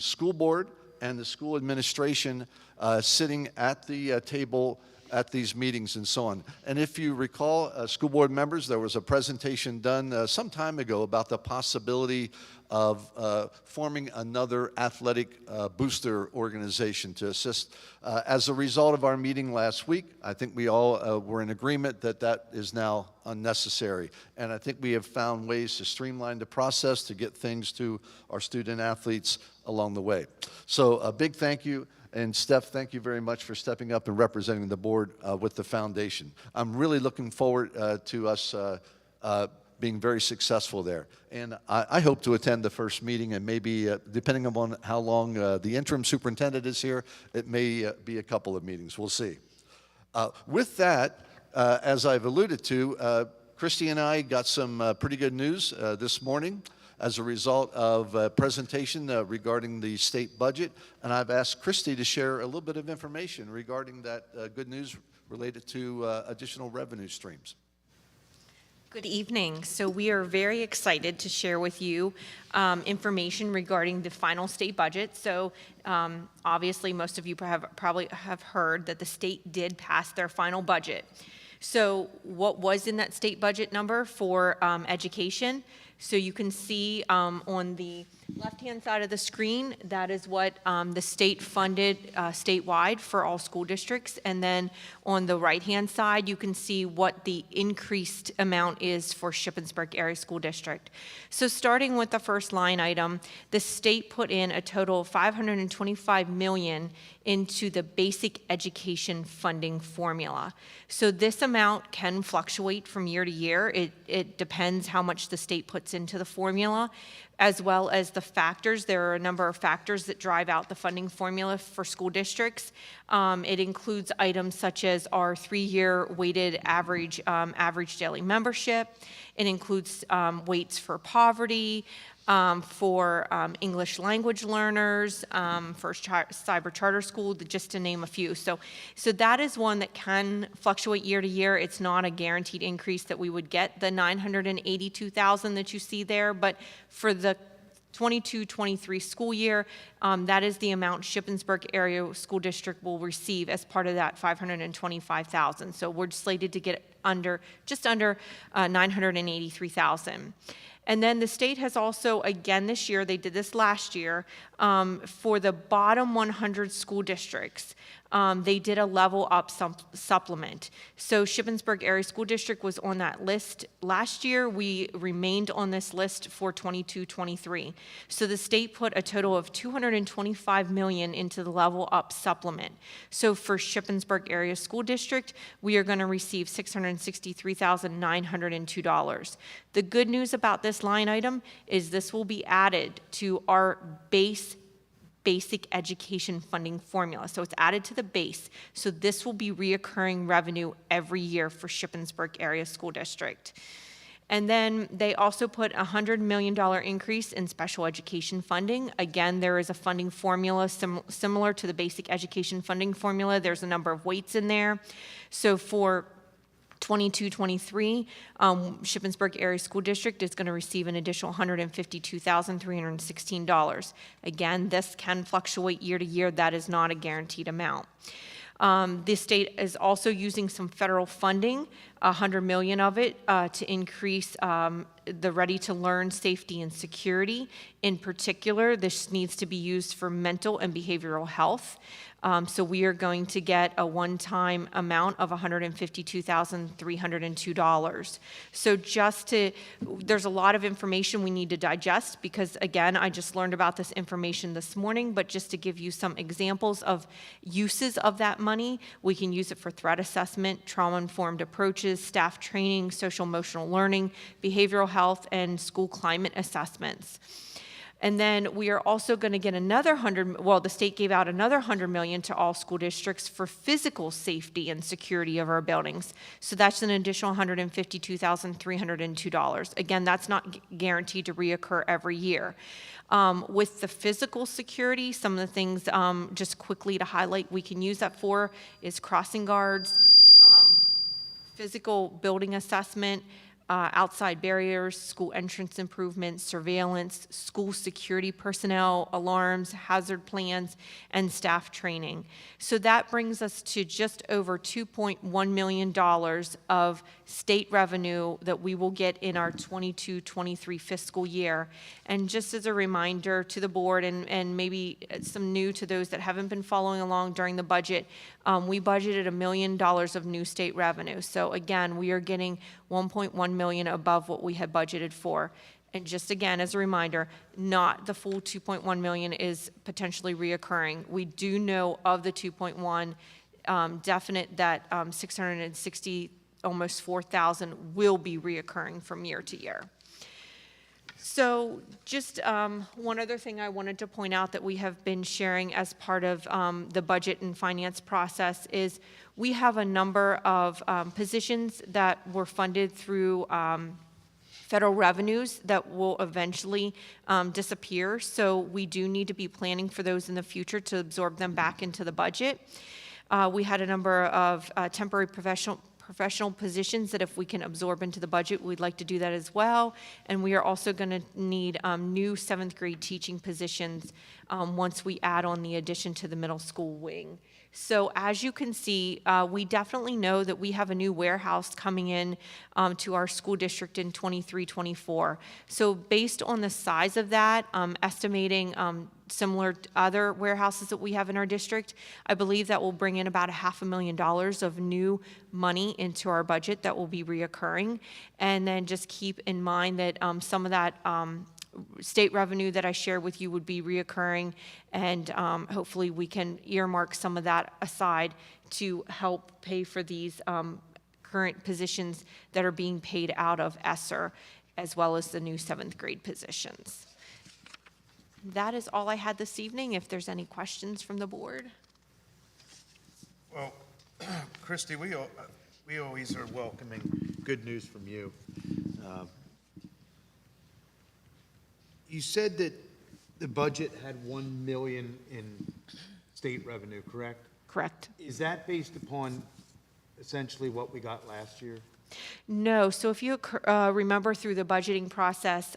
school board and the school administration sitting at the table at these meetings and so on. And if you recall, school board members, there was a presentation done some time ago about the possibility of forming another athletic booster organization to assist. As a result of our meeting last week, I think we all were in agreement that that is now unnecessary. And I think we have found ways to streamline the process to get things to our student athletes along the way. So a big thank you. And Steph, thank you very much for stepping up and representing the board with the foundation. I'm really looking forward to us being very successful there. And I hope to attend the first meeting, and maybe, depending upon how long the interim superintendent is here, it may be a couple of meetings. We'll see. With that, as I've alluded to, Christy and I got some pretty good news this morning as a result of a presentation regarding the state budget. And I've asked Christy to share a little bit of information regarding that good news related to additional revenue streams. Good evening. So we are very excited to share with you information regarding the final state budget. So obviously most of you probably have heard that the state did pass their final budget. So what was in that state budget number for education? So you can see on the left-hand side of the screen, that is what the state funded statewide for all school districts. And then on the right-hand side, you can see what the increased amount is for Shippensburg Area School District. So starting with the first line item, the state put in a total of $525 million into the basic education funding formula. So this amount can fluctuate from year to year. It depends how much the state puts into the formula, as well as the factors. There are a number of factors that drive out the funding formula for school districts. It includes items such as our 3-year weighted average daily membership. It includes weights for poverty, for English language learners, for cyber charter school, just to name a few. So that is one that can fluctuate year to year. It's not a guaranteed increase that we would get the $982,000 that you see there, but for the 22-23 school year, that is the amount Shippensburg Area School District will receive as part of that $525,000. So we're slated to get just under $983,000. And then the state has also, again this year, they did this last year, for the bottom 100 school districts, they did a level up supplement. So Shippensburg Area School District was on that list last year. We remained on this list for 22-23. So the state put a total of $225 million into the level up supplement. So for Shippensburg Area School District, we are going to receive $663,902. The good news about this line item is this will be added to our basic education funding formula. So it's added to the base. So this will be reoccurring revenue every year for Shippensburg Area School District. And then they also put a $100 million increase in special education funding. Again, there is a funding formula similar to the basic education funding formula. There's a number of weights in there. So for 22-23, Shippensburg Area School District is going to receive an additional $152,316. Again, this can fluctuate year to year. That is not a guaranteed amount. The state is also using some federal funding, $100 million of it, to increase the ready-to-learn safety and security. In particular, this needs to be used for mental and behavioral health. So we are going to get a one-time amount of $152,302. So there's a lot of information we need to digest because, again, I just learned about this information this morning, but just to give you some examples of uses of that money, we can use it for threat assessment, trauma-informed approaches, staff training, social-emotional learning, behavioral health, and school climate assessments. And then we are also going to get the state gave out another $100 million to all school districts for physical safety and security of our buildings. So that's an additional $152,302. Again, that's not guaranteed to reoccur every year. With the physical security, some of the things just quickly to highlight we can use that for is crossing guards, physical building assessment, outside barriers, school entrance improvements, surveillance, school security personnel, alarms, hazard plans, and staff training. So that brings us to just over $2.1 million of state revenue that we will get in our 22-23 fiscal year. And just as a reminder to the board and maybe some new to those that haven't been following along during the budget, we budgeted $1 million of new state revenue. So again, we are getting $1.1 million above what we had budgeted for. And just again, as a reminder, not the full $2.1 million is potentially reoccurring. We do know of the $2.1 definite that 660, almost 4,000 will be reoccurring from year to year. So just one other thing I wanted to point out that we have been sharing as part of the budget and finance process is we have a number of positions that were funded through federal revenues that will eventually disappear. So we do need to be planning for those in the future to absorb them back into the budget. We had a number of temporary professional positions that if we can absorb into the budget, we'd like to do that as well. And we are also going to need new 7th grade teaching positions once we add on the addition to the middle school wing. So as you can see, we definitely know that we have a new warehouse coming in to our school district in 23-24. So based on the size of that, estimating similar to other warehouses that we have in our district, I believe that will bring in about $500,000 of new money into our budget that will be reoccurring. And then just keep in mind that some of that state revenue that I shared with you would be reoccurring, and hopefully we can earmark some of that aside to help pay for these current positions that are being paid out of ESSER, as well as the new 7th grade positions. That is all I had this evening. If there's any questions from the board. Well, Christy, we always are welcoming good news from you. You said that the budget had $1 million in state revenue, correct? Correct. Is that based upon essentially what we got last year? No. So if you remember through the budgeting process,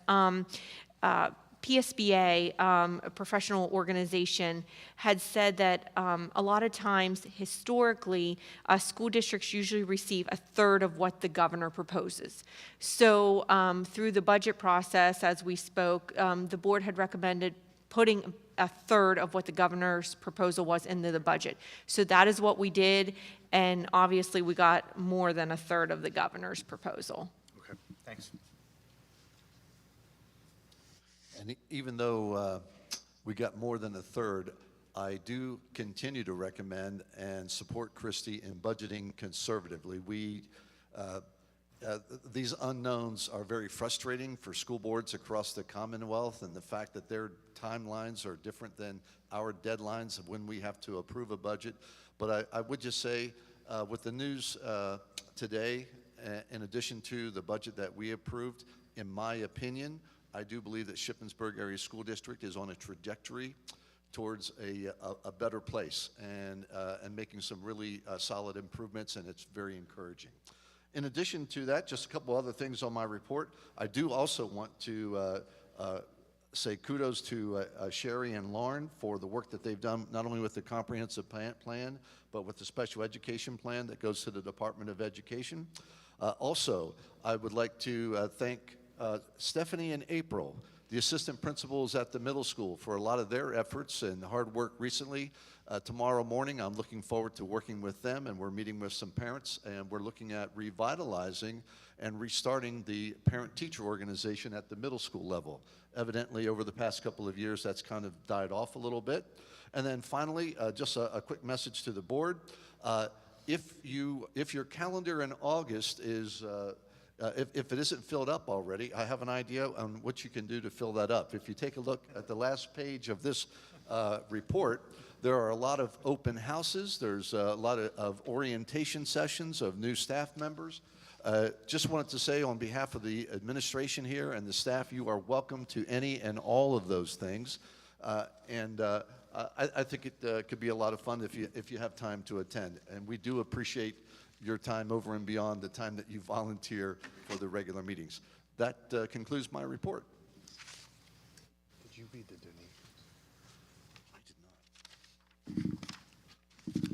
PSBA, a professional organization, had said that a lot of times, historically, school districts usually receive a third of what the governor proposes. So through the budget process, as we spoke, the board had recommended putting a third of what the governor's proposal was into the budget. So that is what we did, and obviously we got more than a third of the governor's proposal. Okay, thanks. And even though we got more than a third, I do continue to recommend and support Christy in budgeting conservatively. These unknowns are very frustrating for school boards across the Commonwealth, and the fact that their timelines are different than our deadlines of when we have to approve a budget. But I would just say, with the news today, in addition to the budget that we approved, in my opinion, I do believe that Shippensburg Area School District is on a trajectory towards a better place and making some really solid improvements, and it's very encouraging. In addition to that, just a couple other things on my report. I do also want to say kudos to Sherry and Lauren for the work that they've done, not only with the comprehensive plan, but with the special education plan that goes to the Department of Education. Also, I would like to thank Stephanie and April, the assistant principals at the middle school, for a lot of their efforts and hard work recently. Tomorrow morning, I'm looking forward to working with them, and we're meeting with some parents, and we're looking at revitalizing and restarting the parent-teacher organization at the middle school level. Evidently, over the past couple of years, that's kind of died off a little bit. And then finally, just a quick message to the board. If your calendar in August is if it isn't filled up already, I have an idea on what you can do to fill that up. If you take a look at the last page of this report, there are a lot of open houses. There's a lot of orientation sessions of new staff members. Just wanted to say on behalf of the administration here and the staff, you are welcome to any and all of those things. I think it could be a lot of fun if you have time to attend. And we do appreciate your time over and beyond the time that you volunteer for the regular meetings. That concludes my report. Did you read the donation? I did not.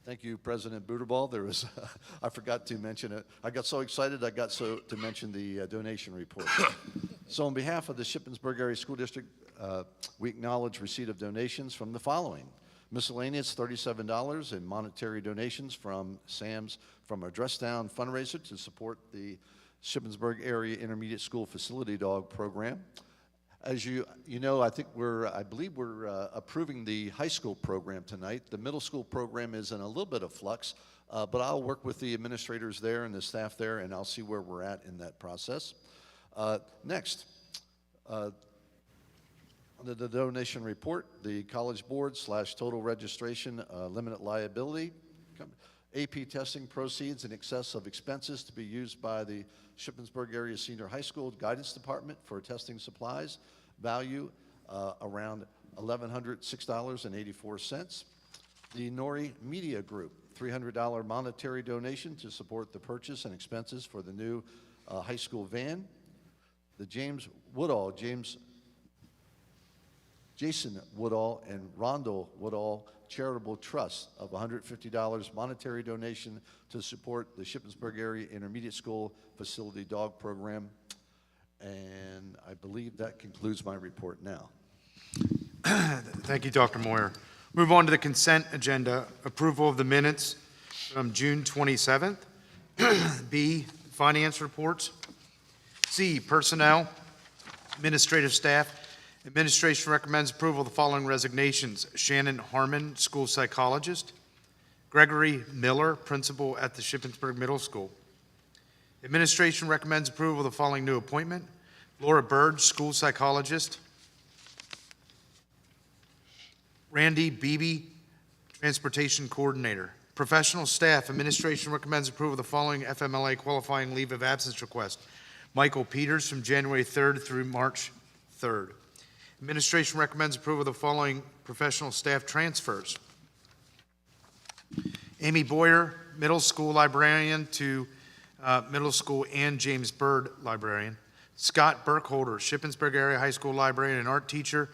Thank you, President Buterball. There was, I forgot to mention it. I got so excited I got to mention the donation report. So on behalf of the Shippensburg Area School District, we acknowledge receipt of donations from the following. Miscellaneous $37 in monetary donations from Sam's from our Dress Down fundraiser to support the Shippensburg Area Intermediate School Facility Dog Program. As you know, I believe we're approving the high school program tonight. The middle school program is in a little bit of flux, but I'll work with the administrators there and the staff there, and I'll see where we're at in that process. Next, under the donation report, the College Board / total registration limited liability, AP testing proceeds in excess of expenses to be used by the Shippensburg Area Senior High School Guidance Department for testing supplies, value around $1,106.84. The Nori Media Group, $300 monetary donation to support the purchase and expenses for the new high school van. The Jason Woodall and Rondell Woodall Charitable Trust of $150 monetary donation to support the Shippensburg Area Intermediate School Facility Dog Program. And I believe that concludes my report now. Thank you, Dr. Moyer. Move on to the consent agenda. Approval of the minutes from June 27th. B, finance reports. C, personnel, administrative staff. Administration recommends approval of the following resignations. Shannon Harmon, school psychologist. Gregory Miller, principal at the Shippensburg Middle School. Administration recommends approval of the following new appointment. Laura Bird, school psychologist. Randy Beebe, transportation coordinator. Professional staff, administration recommends approval of the following FMLA qualifying leave of absence request. Michael Peters from January 3rd through March 3rd. Administration recommends approval of the following professional staff transfers. Amy Boyer, middle school librarian to middle school and James Byrd librarian. Scott Burkholder, Shippensburg Area High School librarian and art teacher.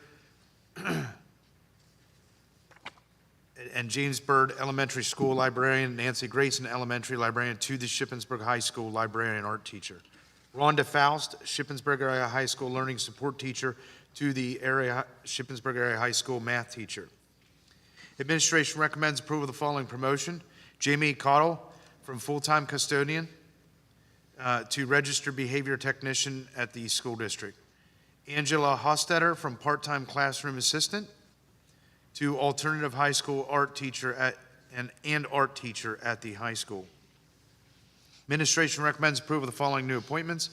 And James Byrd Elementary School librarian, Nancy Grayson Elementary librarian to the Shippensburg High School librarian and art teacher. Rhonda Faust, Shippensburg Area High School learning support teacher to the Shippensburg Area High School math teacher. Administration recommends approval of the following promotion. Jamie Cottle from full-time custodian to registered behavior technician at the school district. Angela Hostetter from part-time classroom assistant to alternative high school art teacher and art teacher at the high school. Administration recommends approval of the following new appointments.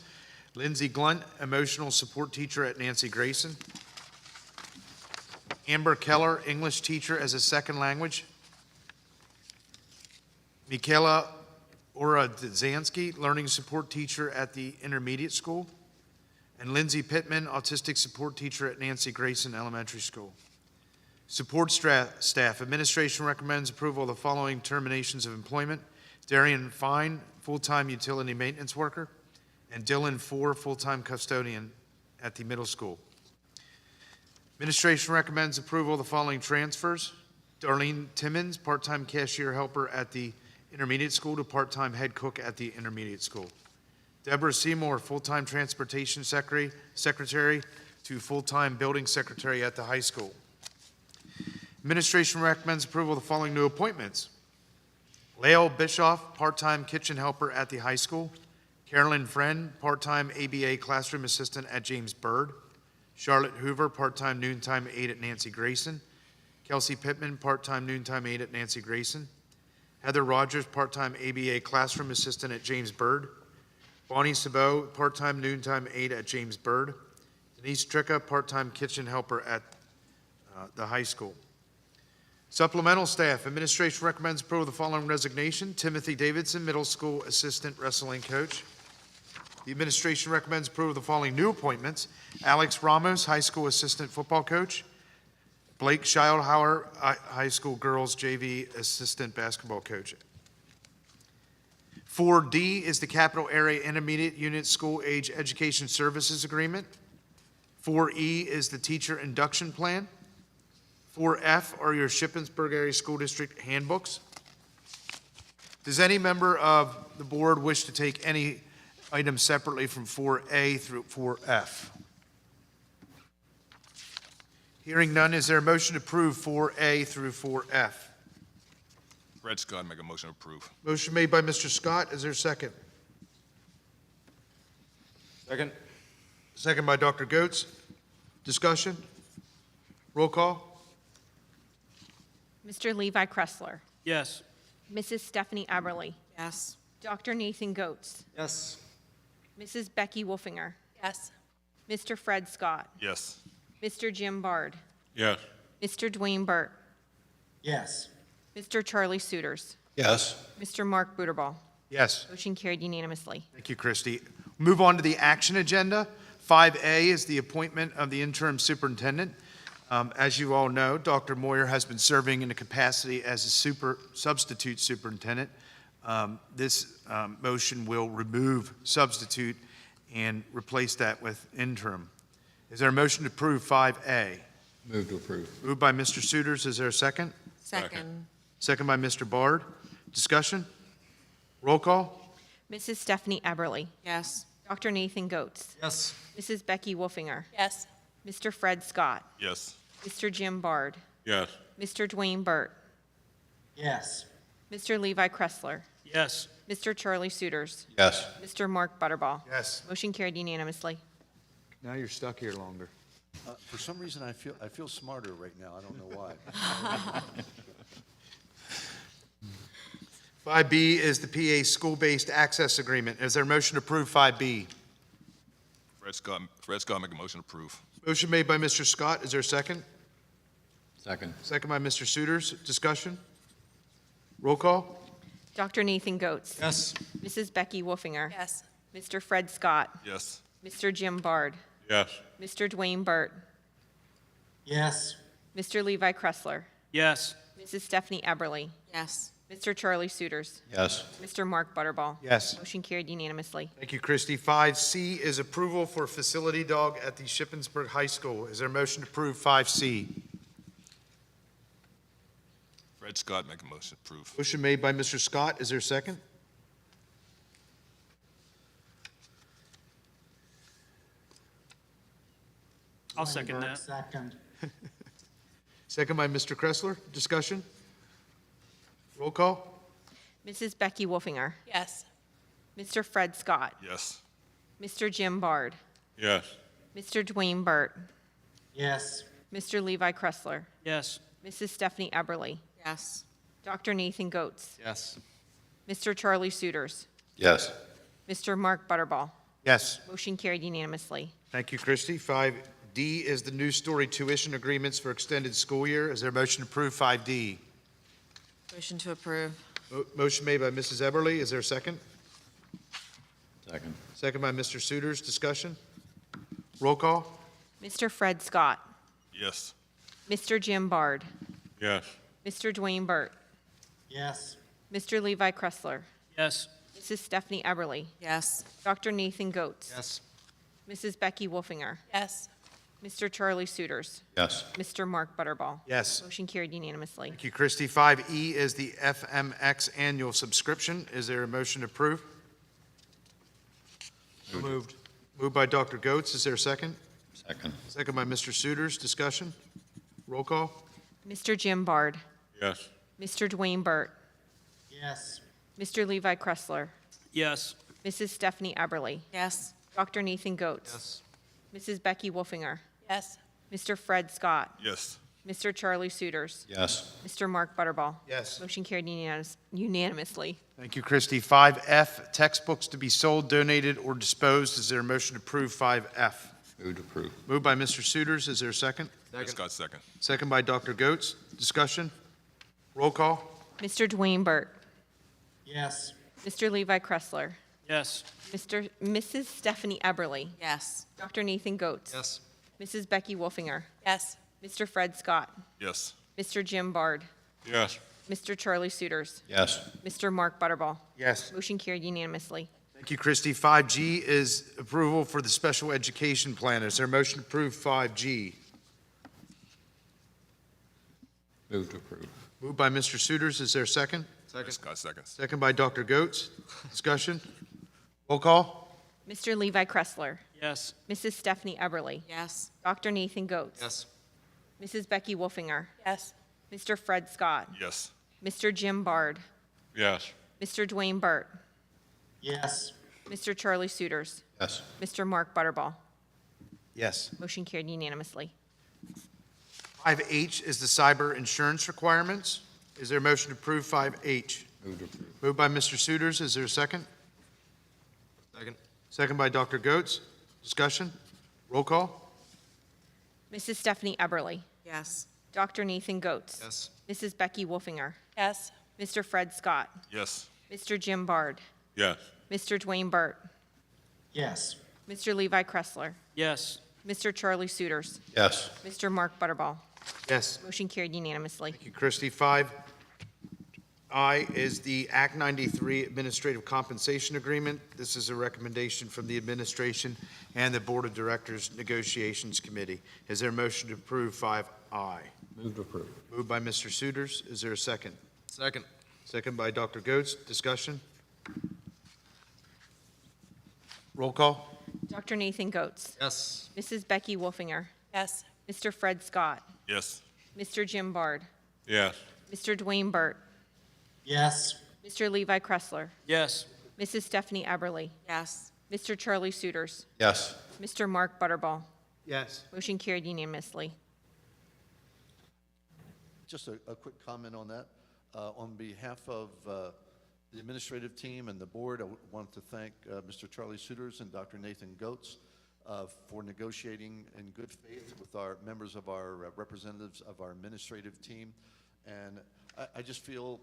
Lindsay Glunt, emotional support teacher at Nancy Grayson. Amber Keller, English teacher as a second language. Michaela Oradzansky, learning support teacher at the intermediate school. And Lindsay Pittman, autistic support teacher at Nancy Grayson Elementary School. Support staff, administration recommends approval of the following terminations of employment: Darian Fine, full-time utility maintenance worker, and Dylan Four, full-time custodian at the middle school. Administration recommends approval of the following transfers: Darlene Timmons, part-time cashier helper at the intermediate school to part-time head cook at the intermediate school. Deborah Seymour, full-time transportation secretary to full-time building secretary at the high school. Administration recommends approval of the following new appointments: Lael Bischoff, part-time kitchen helper at the high school. Carolyn Friend, part-time ABA classroom assistant at James Byrd. Charlotte Hoover, part-time noontime aide at Nancy Grayson. Kelsey Pittman, part-time noontime aide at Nancy Grayson. Heather Rogers, part-time ABA classroom assistant at James Byrd. Bonnie Sabot, part-time noontime aide at James Byrd. Denise Tricka, part-time kitchen helper at the high school. Supplemental staff, administration recommends approval of the following resignation: Timothy Davidson, middle school assistant wrestling coach. The administration recommends approval of the following new appointments: Alex Ramos, high school assistant football coach. Blake Scheilhauer, high school girls JV assistant basketball coach. 4D is the Capital Area Intermediate Unit School Age Education Services Agreement. 4E is the Teacher Induction Plan. 4F are your Shippensburg Area School District handbooks. Does any member of the board wish to take any item separately from 4A through 4F? Hearing none, is there a motion to approve 4A through 4F? Fred Scott, make a motion to approve. Motion made by Mr. Scott. Is there a second? Second. Second by Dr. Goetz. Discussion? Roll call? Mr. Levi Kressler. Yes. Mrs. Stephanie Eberly. Yes. Dr. Nathan Goetz. Yes. Mrs. Becky Wolfinger. Yes. Mr. Fred Scott. Yes. Mr. Jim Bard. Yes. Mr. Dwayne Burt. Yes. Mr. Charlie Suiters. Yes. Mr. Mark Buterball. Yes. Motion carried unanimously. Thank you, Christy. Move on to the action agenda. 5A is the appointment of the interim superintendent. As you all know, Dr. Moyer has been serving in the capacity as a substitute superintendent. This motion will remove substitute and replace that with interim. Is there a motion to approve 5A? Move to approve. Moved by Mr. Suiters. Is there a second? Second. Second by Mr. Bard. Discussion? Roll call? Mrs. Stephanie Eberly. Yes. Dr. Nathan Goetz. Yes. Mrs. Becky Wolfinger. Yes. Mr. Fred Scott. Yes. Mr. Jim Bard. Yes. Mr. Dwayne Burt. Yes. Mr. Levi Kressler. Yes. Mr. Charlie Suiters. Yes. Mr. Mark Butterball. Yes. Motion carried unanimously. Now you're stuck here longer. For some reason, I feel smarter right now. I don't know why. 5B is the PA School-Based Access Agreement. Is there a motion to approve 5B? Fred Scott, make a motion to approve. Motion made by Mr. Scott. Is there a second? Second. Second by Mr. Suiters. Discussion? Roll call? Dr. Nathan Goetz. Yes. Mrs. Becky Wolfinger. Yes. Mr. Fred Scott. Yes. Mr. Jim Bard. Yes. Mr. Dwayne Burt. Yes. Mr. Levi Kressler. Yes. Mrs. Stephanie Eberly. Yes. Mr. Charlie Suiters. Yes. Mr. Mark Butterball. Yes. Motion carried unanimously. Thank you, Christy. 5C is approval for facility dog at the Shippensburg High School. Is there a motion to approve 5C? Fred Scott, make a motion to approve. Motion made by Mr. Scott. Is there a second? I'll second that. Second. Second by Mr. Kressler. Discussion? Roll call? Mrs. Becky Wolfinger. Yes. Mr. Fred Scott. Yes. Mr. Jim Bard. Yes. Mr. Dwayne Burt. Yes. Mr. Levi Kressler. Yes. Mrs. Stephanie Eberly. Yes. Dr. Nathan Goetz. Yes. Mr. Charlie Suiters. Yes. Mr. Mark Butterball. Yes. Motion carried unanimously. Thank you, Christy. 5D is the new story tuition agreements for extended school year. Is there a motion to approve 5D? Motion to approve. Motion made by Mrs. Eberly. Is there a second? Second. Second by Mr. Suiters. Discussion? Roll call? Mr. Fred Scott. Yes. Mr. Jim Bard, Yes. Mr. Dwayne Burt, Yes. Mr. Levi Kressler, Yes. Mrs. Stephanie Eberly, Yes. Dr. Nathan Goetz, Yes. Mrs. Becky Wolfinger, Yes. Mr. Charlie Suiters, Yes. Mr. Mark Butterball. Yes. Motion carried unanimously. Thank you, Christie. 5E is the FMX annual subscription. Is there a motion to approve? Moved. Moved by Dr. Goetz. Is there a second? Second. Second by Mr. Suiters. Discussion? Roll call? Mr. Jim Bard, Yes. Mr. Dwayne Burt, Yes. Mr. Levi Kressler, Yes. Mrs. Stephanie Eberly, Yes. Dr. Nathan Goetz, Mrs. Becky Wolfinger, Yes. Mr. Fred Scott, Yes. Mr. Charlie Suiters, Yes. Mr. Mark Butterball. Yes. Motion carried unanimously. Thank you, Christie. 5F, textbooks to be sold, donated, or disposed. Is there a motion to approve 5F? Move to approve. Moved by Mr. Suiters. Is there a second? Scott second. Second by Dr. Goetz. Discussion? Roll call? Mr. Dwayne Burt, Yes. Mr. Levi Kressler, Yes. Mrs. Stephanie Eberly, Yes. Dr. Nathan Goetz, Yes. Mrs. Becky Wolfinger, Yes. Mr. Fred Scott, Yes. Mr. Jim Bard, Yes. Mr. Charlie Suiters, Yes. Mr. Mark Butterball. Yes. Motion carried unanimously. Thank you, Christie. 5G is approval for the special education plan. Is there a motion to approve 5G? Move to approve. Moved by Mr. Suiters. Is there a second? Scott seconds. Second by Dr. Goetz. Discussion? Roll call? Mr. Levi Kressler, Yes. Mrs. Stephanie Eberly, Yes. Dr. Nathan Goetz, Yes. Mrs. Becky Wolfinger, Yes. Mr. Fred Scott, Yes. Mr. Jim Bard, Yes. Mr. Dwayne Burt, Yes. Mr. Charlie Suiters, Yes. Mr. Mark Butterball. Yes. Motion carried unanimously. 5H is the cyber insurance requirements. Is there a motion to approve 5H? Move to approve. Moved by Mr. Suiters. Is there a second? Second. Second by Dr. Goetz. Discussion? Roll call? Mrs. Stephanie Eberly, Yes. Dr. Nathan Goetz, Yes. Mrs. Becky Wolfinger, Yes. Mr. Fred Scott, Yes. Mr. Jim Bard, Yes. Mr. Dwayne Burt, Yes. Mr. Levi Kressler, Yes. Mr. Charlie Suiters, Yes. Mr. Mark Butterball. Yes. Motion carried unanimously. Thank you, Christie. 5I is the Act 93 Administrative Compensation Agreement. This is a recommendation from the administration and the Board of Directors Negotiations Committee. Is there a motion to approve 5I? Move to approve. Moved by Mr. Suiters. Is there a second? Second. Second by Dr. Goetz. Discussion? Roll call? Dr. Nathan Goetz, Yes. Mrs. Becky Wolfinger, Yes. Mr. Fred Scott, Yes. Mr. Jim Bard, Yes. Mr. Dwayne Burt, Yes. Mr. Levi Kressler, Yes. Mrs. Stephanie Eberly, Yes. Mr. Charlie Suiters, Yes. Mr. Mark Butterball. Yes. Motion carried unanimously. Just a quick comment on that. On behalf of the administrative team and the board, I want to thank Mr. Charlie Suiters and Dr. Nathan Goetz for negotiating in good faith with our members of our representatives of our administrative team. And I just feel,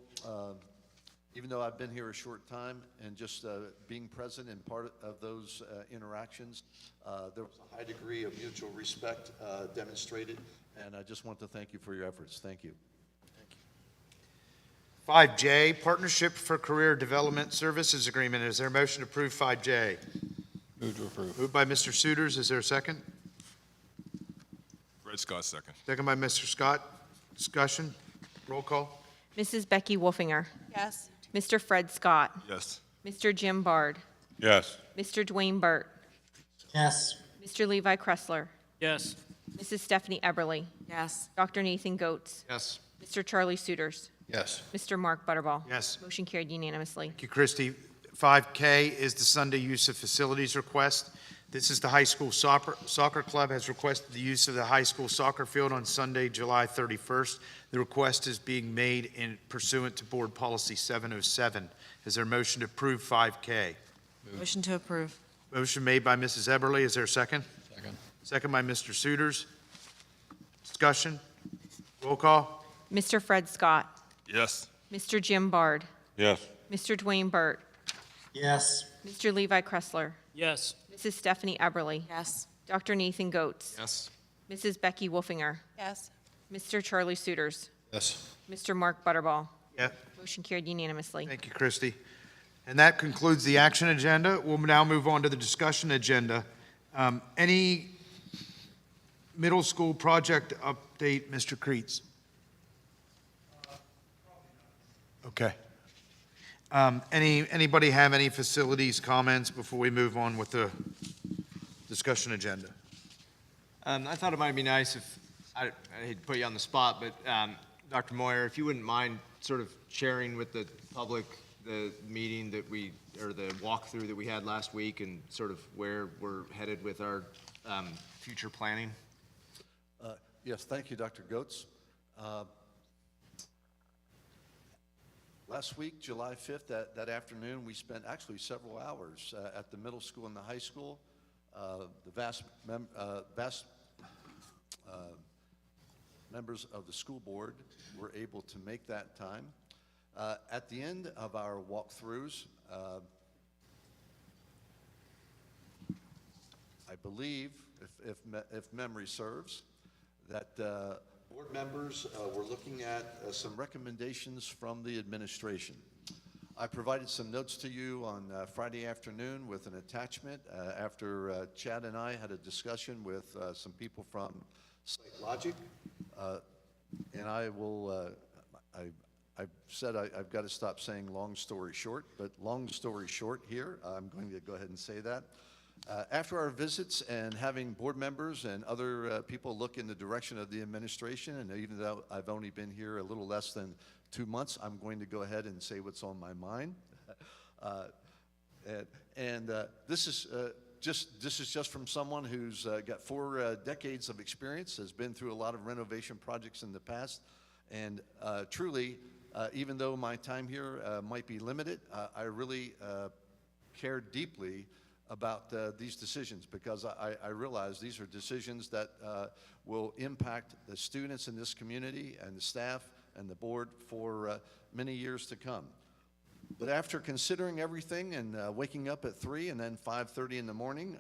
even though I've been here a short time and just being present in part of those interactions, there was a high degree of mutual respect demonstrated, and I just want to thank you for your efforts. Thank you. 5J, Partnership for Career Development Services Agreement. Is there a motion to approve 5J? Move to approve. Moved by Mr. Suiters. Is there a second? Fred Scott second. Second by Mr. Scott. Discussion? Roll call? Mrs. Becky Wolfinger, Yes. Mr. Fred Scott, Yes. Mr. Jim Bard, Yes. Mr. Dwayne Burt, Yes. Mr. Levi Kressler, Yes. Mrs. Stephanie Eberly, Yes. Dr. Nathan Goetz, Yes. Mr. Charlie Suiters, Yes. Mr. Mark Butterball. Yes. Motion carried unanimously. Thank you, Christie. 5K is the Sunday use of facilities request. This is the high school soccer club has requested the use of the high school soccer field on Sunday, July 31st. The request is being made in pursuant to Board Policy 707. Is there a motion to approve 5K? Motion to approve. Motion made by Mrs. Eberly. Is there a second? Second. Second by Mr. Suiters. Discussion? Roll call? Mr. Fred Scott, Yes. Mr. Jim Bard, Yes. Mr. Dwayne Burt, Yes. Mr. Levi Kressler, Yes. Mrs. Stephanie Eberly, Yes. Dr. Nathan Goetz, Yes. Mrs. Becky Wolfinger, Yes. Mr. Charlie Suiters. Yes. Mr. Mark Butterball. Yeah. Motion carried unanimously. Thank you, Christie. And that concludes the action agenda. We'll now move on to the discussion agenda. Any middle school project update, Mr. Creeds? Okay. Anybody have any facilities comments before we move on with the discussion agenda? I thought it might be nice if, I hate to put you on the spot, but Dr. Moyer, if you wouldn't mind sort of sharing with the public the meeting that or the walkthrough that we had last week and sort of where we're headed with our future planning? Yes, thank you, Dr. Goetz. Last week, July 5th, that afternoon, we spent actually several hours at the middle school and the high school. The vast members of the school board were able to make that time. At the end of our walkthroughs, I believe, if memory serves, that board members were looking at some recommendations from the administration. I provided some notes to you on Friday afternoon with an attachment after Chad and I had a discussion with some people from SiteLogic, and I will, I've said I've got to stop saying long story short, but long story short here, I'm going to go ahead and say that. After our visits and having board members and other people look in the direction of the administration, and even though I've only been here a little less than 2 months, I'm going to go ahead and say what's on my mind. This is just from someone who's got 4 decades of experience, has been through a lot of renovation projects in the past, and truly, even though my time here might be limited, I really care deeply about these decisions, because I realize these are decisions that will impact the students in this community and the staff and the board for many years to come. But after considering everything and waking up at 3 and then 5:30 in the morning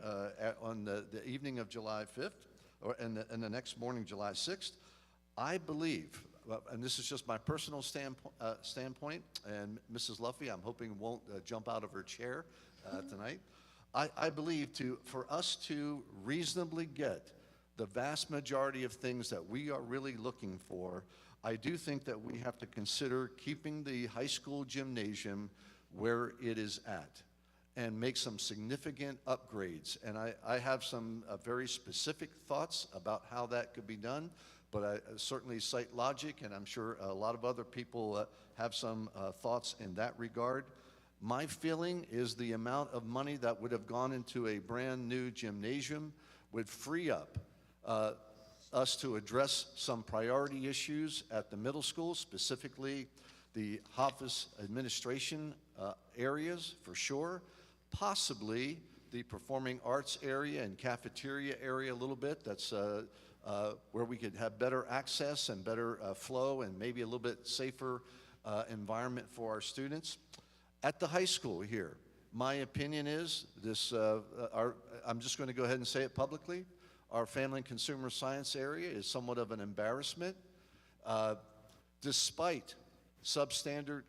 on the evening of July 5th, and the next morning, July 6th, I believe, and this is just my personal standpoint, and Mrs. Luffy, I'm hoping won't jump out of her chair tonight. I believe for us to reasonably get the vast majority of things that we are really looking for, I do think that we have to consider keeping the high school gymnasium where it is at and make some significant upgrades. And I have some very specific thoughts about how that could be done, but certainly SiteLogic, and I'm sure a lot of other people have some thoughts in that regard. My feeling is the amount of money that would have gone into a brand new gymnasium would free up us to address some priority issues at the middle school, specifically the office administration areas for sure, possibly the performing arts area and cafeteria area a little bit. That's where we could have better access and better flow and maybe a little bit safer environment for our students. At the high school here, my opinion is this, I'm just going to go ahead and say it publicly, our family and consumer science area is somewhat of an embarrassment. Despite substandard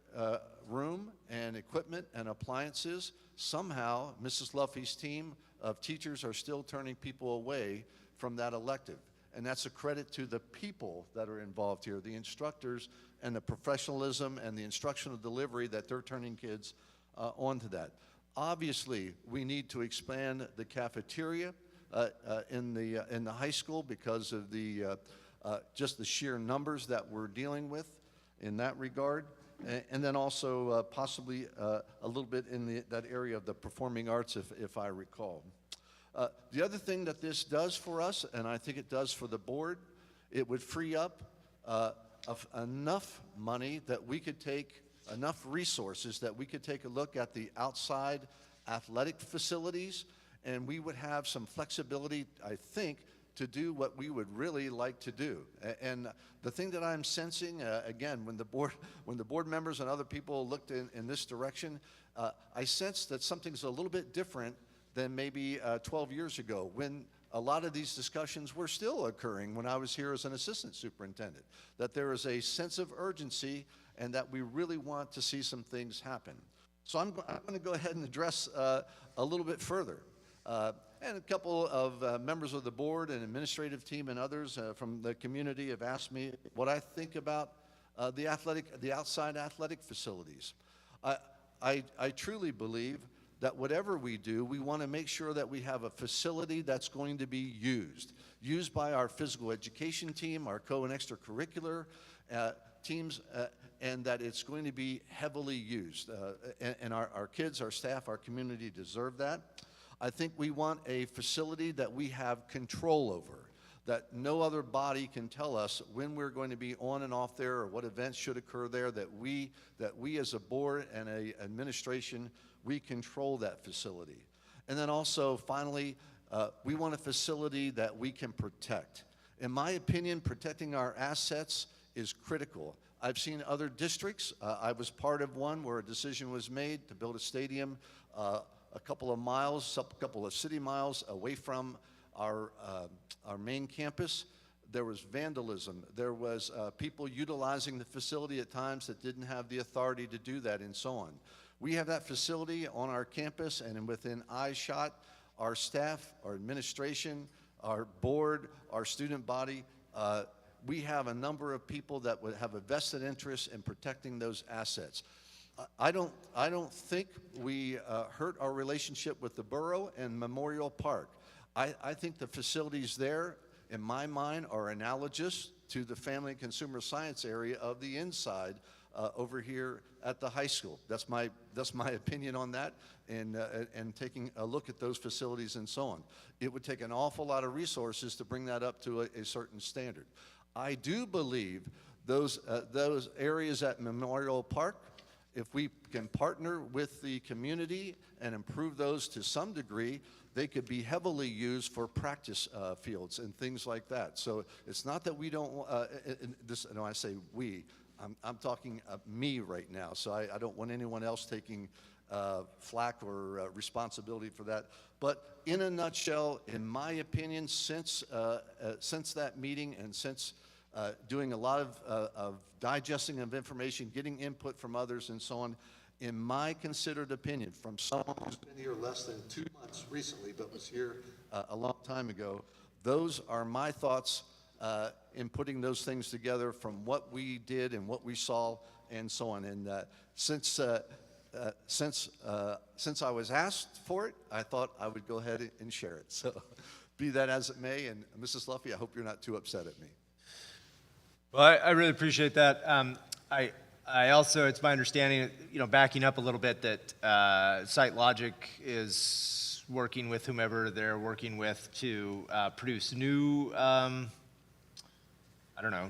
room and equipment and appliances, somehow Mrs. Luffy's team of teachers are still turning people away from that elective. And that's a credit to the people that are involved here, the instructors and the professionalism and the instructional delivery that they're turning kids onto that. Obviously, we need to expand the cafeteria in the high school because of the just the sheer numbers that we're dealing with in that regard, and then also possibly a little bit in that area of the performing arts, if I recall. The other thing that this does for us, and I think it does for the board, it would free up enough money that we could take, enough resources that we could take a look at the outside athletic facilities, and we would have some flexibility, I think, to do what we would really like to do. And the thing that I'm sensing, again, when the board members and other people looked in this direction, I sense that something's a little bit different than maybe 12 years ago when a lot of these discussions were still occurring when I was here as an assistant superintendent, that there is a sense of urgency and that we really want to see some things happen. So I'm going to go ahead and address a little bit further. And a couple of members of the board and administrative team and others from the community have asked me what I think about the outside athletic facilities. I truly believe that whatever we do, we want to make sure that we have a facility that's going to be used by our physical education team, our co- and extracurricular teams, and that it's going to be heavily used. And our kids, our staff, our community deserve that. I think we want a facility that we have control over, that no other body can tell us when we're going to be on and off there or what events should occur there, that we as a board and a administration, we control that facility. And then also, finally, we want a facility that we can protect. In my opinion, protecting our assets is critical. I've seen other districts. I was part of one where a decision was made to build a stadium a couple of city miles away from our main campus. There was vandalism. There was people utilizing the facility at times that didn't have the authority to do that, and so on. We have that facility on our campus, and within eyeshot, our staff, our administration, our board, our student body, we have a number of people that would have a vested interest in protecting those assets. I don't think we hurt our relationship with the borough and Memorial Park. I think the facilities there, in my mind, are analogous to the family and consumer science area of the inside over here at the high school. That's my opinion on that, and taking a look at those facilities and so on. It would take an awful lot of resources to bring that up to a certain standard. I do believe those areas at Memorial Park, if we can partner with the community and improve those to some degree, they could be heavily used for practice fields and things like that. So it's not that we don't, no, I say we, I'm talking me right now, so I don't want anyone else taking flack or responsibility for that. But in a nutshell, in my opinion, since that meeting and since doing a lot of digesting of information, getting input from others and so on, in my considered opinion, from someone who's been here less than 2 months recently, but was here a long time ago, those are my thoughts in putting those things together from what we did and what we saw and so on. And since I was asked for it, I thought I would go ahead and share it. So be that as it may, and Mrs. Luffy, I hope you're not too upset at me. Well, I really appreciate that. I also, it's my understanding, backing up a little bit, that SiteLogic is working with whomever they're working with to produce new,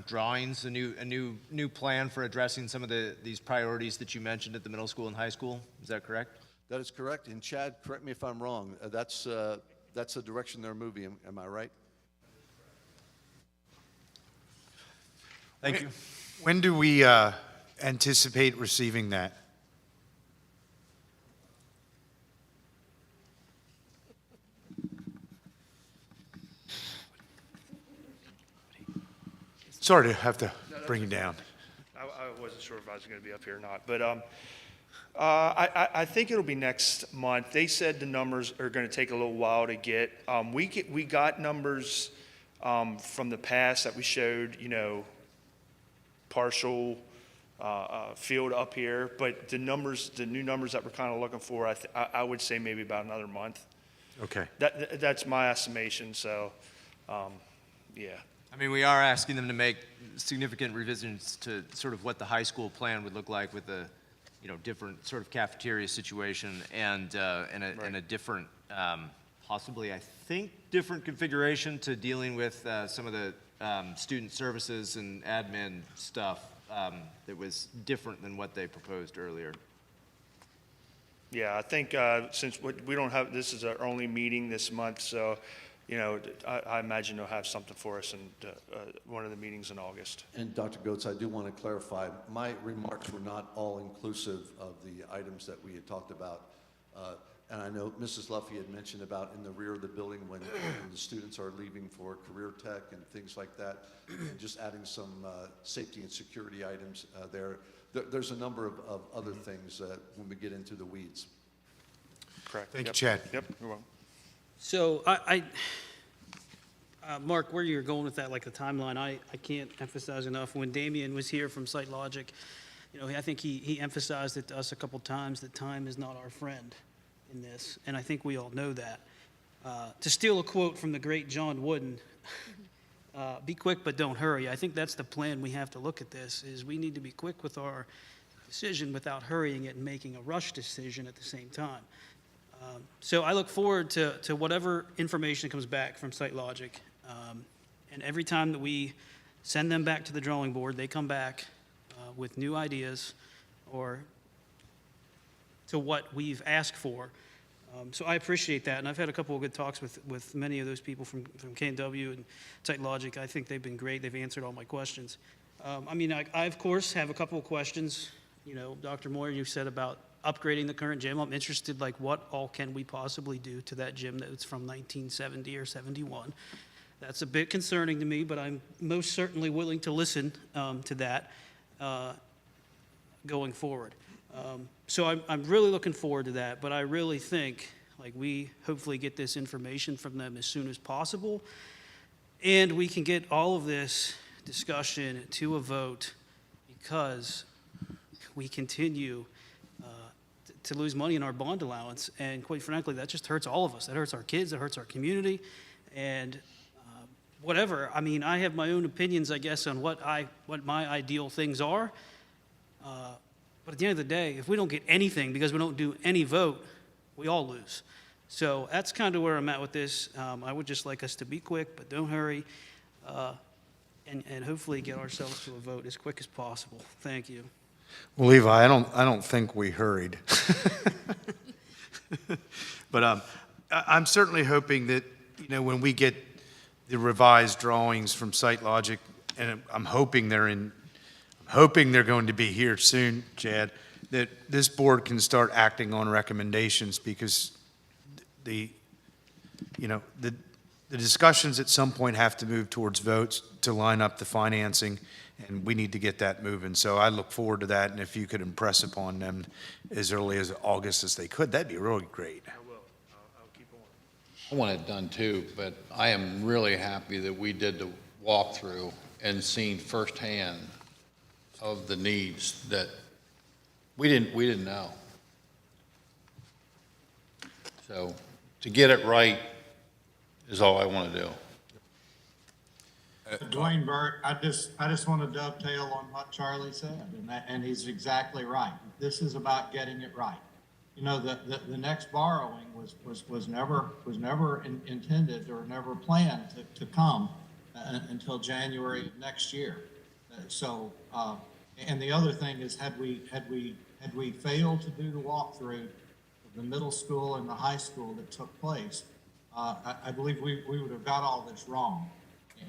drawings, a new plan for addressing some of these priorities that you mentioned at the middle school and high school. Is that correct? That is correct. And Chad, correct me if I'm wrong. That's the direction they're moving. Am I right? Thank you. When do we anticipate receiving that? Sorry to have to bring you down. I wasn't sure if I was going to be up here or not, but I think it'll be next month. They said the numbers are going to take a little while to get. We got numbers from the past that we showed, partial field up here, but the new numbers that we're kind of looking for, I would say maybe about another month. Okay. That's my estimation. So, yeah. I mean, we are asking them to make significant revisions to sort of what the high school plan would look like with a, different sort of cafeteria situation and a different, possibly, I think, different configuration to dealing with some of the student services and admin stuff that was different than what they proposed earlier. Yeah, I think since we don't have, this is our only meeting this month, so, I imagine they'll have something for us in one of the meetings in August. And Dr. Goetz, I do want to clarify, my remarks were not all inclusive of the items that we had talked about And I know Mrs. Luffy had mentioned about in the rear of the building when the students are leaving for career tech and things like that, and just adding some safety and security items there. There's a number of other things when we get into the weeds. Correct. Thank you, Yep. Chad. Yep, you're welcome. So Mark, where you're going with that, like the timeline, I can't emphasize enough. When Damien was here from SiteLogic, you know, I think he emphasized it to us a couple times that time is not our friend in this, and I think we all know that. To steal a quote from the great John Wooden, be quick but don't hurry. I think that's the plan we have to look at this, is we need to be quick with our decision without hurrying it and making a rush decision at the same time. So I look forward to whatever information comes back from SiteLogic. And every time that we send them back to the drawing board, they come back with new ideas or to what we've asked for. So I appreciate that, and I've had a couple of good talks with many of those people from K&W and SiteLogic. I think they've been great. They've answered all my questions. I mean, I of course have a couple of questions. You know, Dr. Moyer, you said about upgrading the current gym. I'm interested, like, what all can we possibly do to that gym that's from 1970 or 71? That's a bit concerning to me, but I'm most certainly willing to listen to that going forward. So I'm really looking forward to that, but I really think, like, we hopefully get this information from them as soon as possible, and we can get all of this discussion to a vote, because we continue to lose money in our bond allowance, and quite frankly, that just hurts all of us. That hurts our kids, that hurts our community, and whatever. I mean, I have my own opinions, I guess, on what my ideal things are. But at the end of the day, if we don't get anything because we don't do any vote, we all lose. So that's kind of where I'm at with this. I would just like us to be quick, but don't hurry, and hopefully get ourselves to a vote as quick as possible. Thank you. Well, Levi, I don't think we hurried. But I'm certainly hoping that, you know, when we get the revised drawings from SiteLogic, and I'm hoping they're going to be here soon, Chad, that this board can start acting on recommendations, because the discussions at some point have to move towards votes to line up the financing, and we need to get that moving. So I look forward to that, and if you could impress upon them as early as August as they could, that'd be really great. I will. I'll keep on. I want it done too, but I am really happy that we did the walkthrough and seen firsthand of the needs that we didn't know. So to get it right is all I want to do. Dwayne Burt, I just want to dovetail on what Charlie said, and he's exactly right. This is about getting it right. You know, the next borrowing was never intended or never planned to come until January of next year. And the other thing is, had we failed to do the walkthrough of the middle school and the high school that took place, I believe we would have got all this wrong.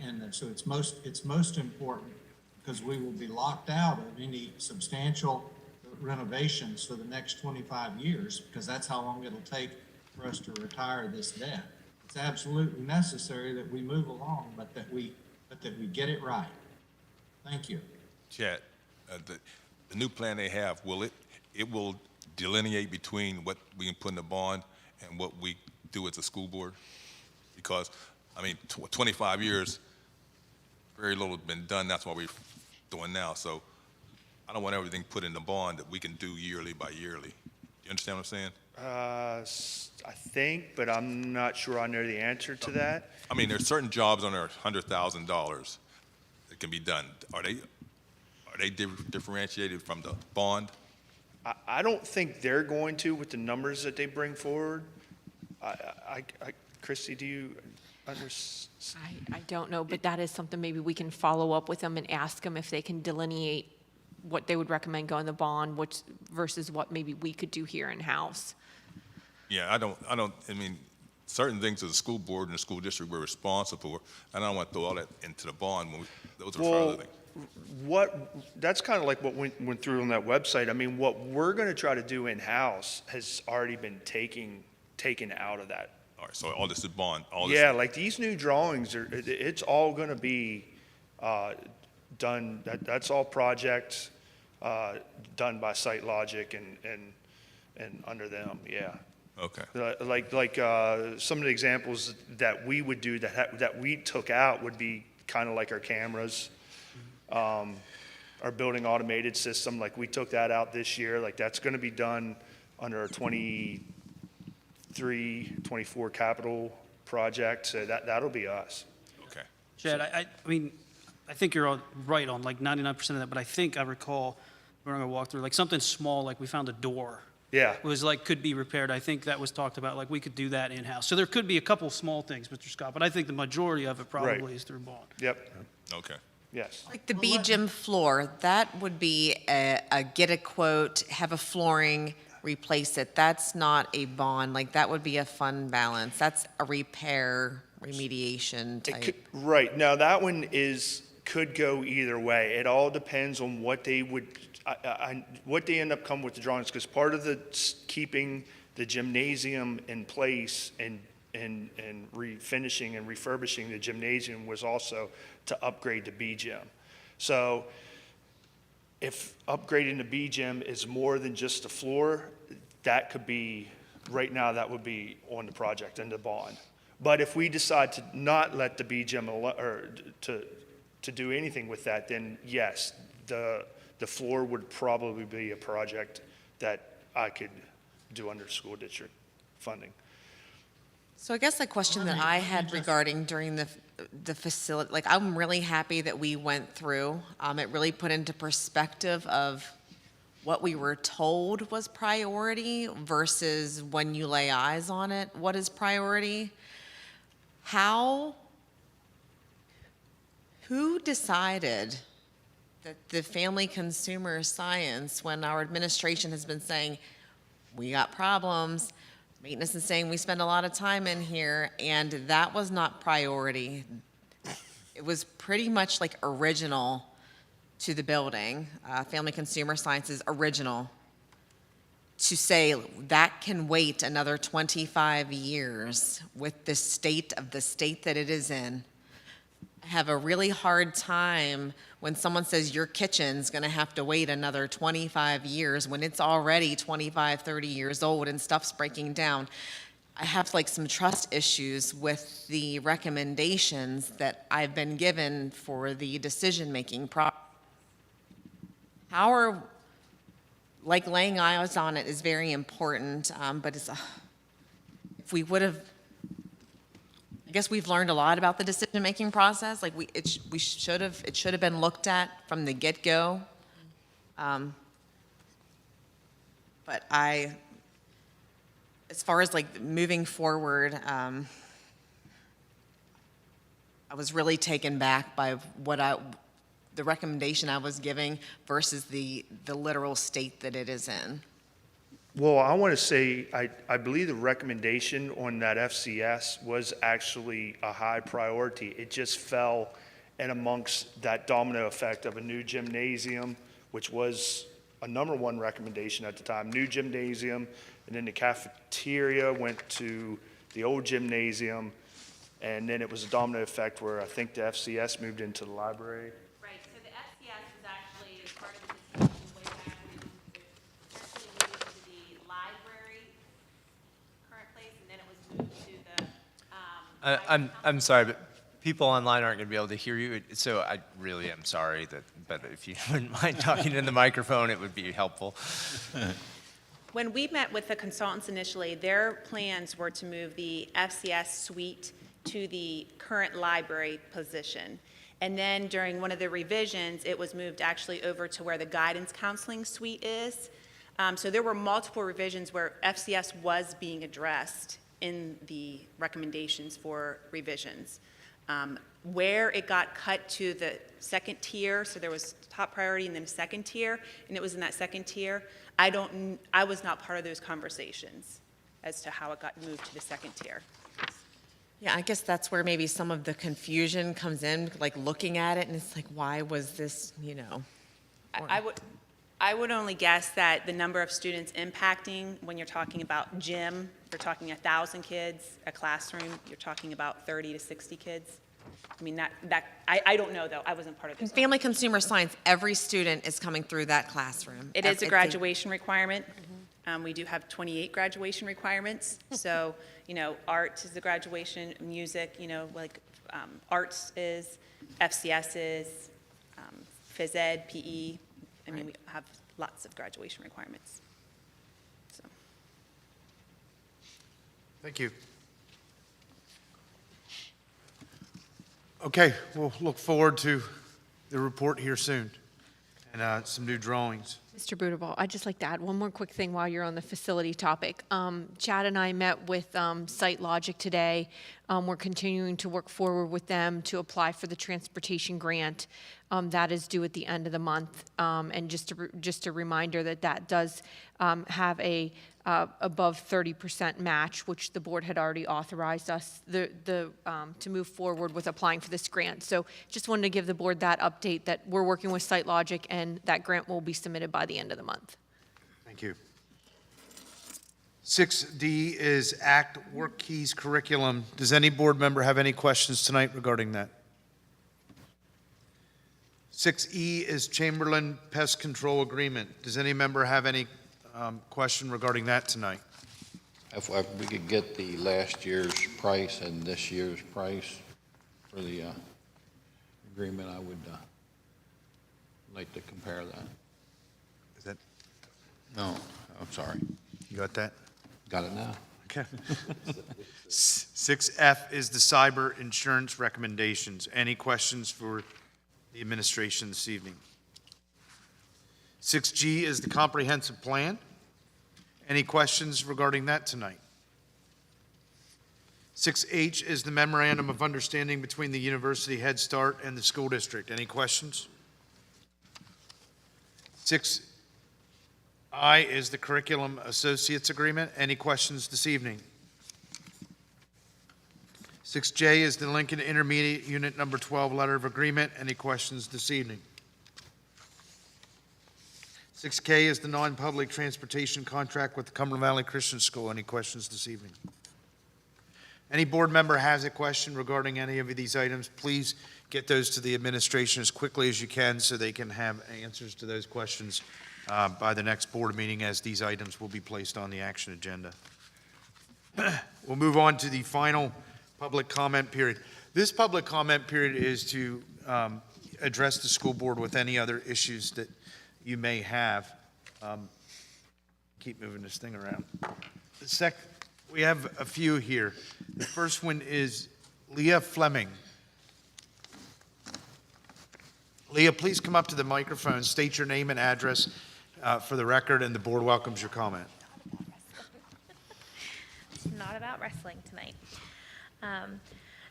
And so it's most important, because we will be locked out of any substantial renovations for the next 25 years, because that's how long it'll take for us to retire this debt. It's absolutely necessary that we move along, but that we get it right. Thank you. Chad, the new plan they have, it will delineate between what we can put in the bond and what we do as a school board? Because, I mean, 25 years, very little has been done. That's what we're doing now. So I don't want everything put in the bond that we can do yearly by yearly. You understand what I'm saying? I think, but I'm not sure I know the answer to that. I mean, there's certain jobs on there, $100,000 that can be done. Are they differentiated from the bond? I don't think they're going to with the numbers that they bring forward. Christy, do you understand? I don't know, but that is something maybe we can follow up with them and ask them if they can delineate what they would recommend go in the bond, which versus what maybe we could do here in-house. Yeah, I mean, certain things as a school board and the school district we're responsible for, and I don't want to throw all that into the bond when those are for other things. That's kind of like what went through on that website. I mean, what we're going to try to do in-house has already been taking taken out of that. All right, so all this is bond, all this. Yeah, like these new drawings are, it's all gonna be, done, that's all projects, done by Site Logic and under them, yeah. Okay. Like some of the examples that we would do that we took out would be kind of like our cameras, our building automated system, like we took that out this year, like that's gonna be done under our 24 capital project, so that'll be us. Okay. Chad, I mean, I think you're all right on like 99% of that, but I think I recall during our walkthrough, like something small, like we found a door. Yeah. It was like, could be repaired. I think that was talked about, like we could do that in-house. So there could be a couple small things, Mr. Scott, but I think the majority of it probably is through bond. Yep, Okay. yes. Like the B gym floor, that would be a get a quote, have a flooring, replace it. That's not a bond, like that would be a fund balance. That's a repair, remediation type. Right, now that one could go either way. It all depends on what they would, what they end up coming with the drawings, because part of the keeping the gymnasium in place and refinishing and refurbishing the gymnasium was also to upgrade the B gym. So if upgrading the B gym is more than just the floor, that could be, right now, that would be on the project and the bond. But if we decide to not let the B gym, or to do anything with that, then yes, the floor would probably be a project that I could do under school district funding. So I guess the question that I had regarding during the facility, like I'm really happy that we went through. It really put into perspective of what we were told was priority versus when you lay eyes on it, what is priority? Who decided that the family consumer science, when our administration has been saying, we got problems, maintenance is saying we spend a lot of time in here, and that was not priority. It was pretty much like original to the building, family consumer sciences original, to say that can wait another 25 years with the state that it is in. I have a really hard time when someone says your kitchen's gonna have to wait another 25 years when it's already 25, 30 years old and stuff's breaking down. I have like some trust issues with the recommendations that I've been given for the decision-making process. Like laying eyes on it is very important, but if we would have, I guess we've learned a lot about the decision-making process. Like it should have been looked at from the get-go. But as far as like moving forward, I was really taken back by the recommendation I was giving versus the literal state that it is in. Well, I want to say, I believe the recommendation on that FCS was actually a high priority. It just fell in amongst that domino effect of a new gymnasium, which was a #1 recommendation at the time, new gymnasium, and then the cafeteria went to the old gymnasium, and then it was a domino effect where I think the FCS moved into the library. Right, so the FCS was actually part of the discussion way back when it was essentially moved to the library current place, and then it was moved to the, I'm sorry, but people online aren't going to be able to hear you, so I really am sorry, but if you wouldn't mind talking in the microphone, it would be helpful. When we met with the consultants initially, their plans were to move the FCS suite to the current library position. And then during one of the revisions, it was moved actually over to where the guidance counseling suite is. So there were multiple revisions where FCS was being addressed in the recommendations for revisions. Where it got cut to the second tier, so there was top priority and then a second tier, and it was in that second tier, I was not part of those conversations as to how it got moved to the second tier. Yeah, I guess that's where maybe some of the confusion comes in, like looking at it, and it's like, why was this, I would, I would only guess that the number of students impacting, when you're talking about gym, you're talking 1,000 kids, a classroom, you're talking about 30 to 60 kids. I mean, I don't know, though. I wasn't part of In this. family consumer science, every student is coming through that classroom. It is a graduation requirement. We do have 28 graduation requirements. So, art is a graduation, music, like arts is, FCS is, phys ed, PE. I mean, we have lots of graduation requirements. So. Thank you. Okay, we'll look forward to the report here soon and some new drawings. Mr. Budabal, I'd just like to add one more quick thing while you're on the facility topic. Chad and I met with Site Logic today. We're continuing to work forward with them to apply for the transportation grant. That is due at the end of the month. And just a reminder that does have a above 30% match, which the board had already authorized us to move forward with applying for this grant. So just wanted to give the board that update that we're working with Site Logic and that grant will be submitted by the end of the month. Thank you. 6D is ACT Work Keys Curriculum. Does any board member have any questions tonight regarding that? 6E is Chamberlain Pest Control Agreement. Does any member have any question regarding that tonight? If we could get the last year's price and this year's price for the agreement, I would like to compare that. Is that? No, I'm sorry. You got that? Got it now. Okay. 6F is the cyber insurance recommendations. Any questions for the administration this evening? 6G is the comprehensive plan. Any questions regarding that tonight? 6H is the memorandum of understanding between the University Head Start and the school district. Any questions? 6I is the curriculum associates agreement. Any questions this evening? 6J is the Lincoln Intermediate Unit Number 12 letter of agreement. Any questions this evening? 6K is the non-public transportation contract with the Cumberland Valley Christian School. Any questions this evening? Any board member has a question regarding any of these items, please get those to the administration as quickly as you can so they can have answers to those questions by the next board meeting, as these items will be placed on the action agenda. We'll move on to the final public comment period. This public comment period is to address the school board with any other issues that you may have. Keep moving this thing around. We have a few here. The first one is Leah Fleming. Leah, please come up to the microphone, state your name and address for the record, and the board welcomes your comment. It's not about wrestling tonight.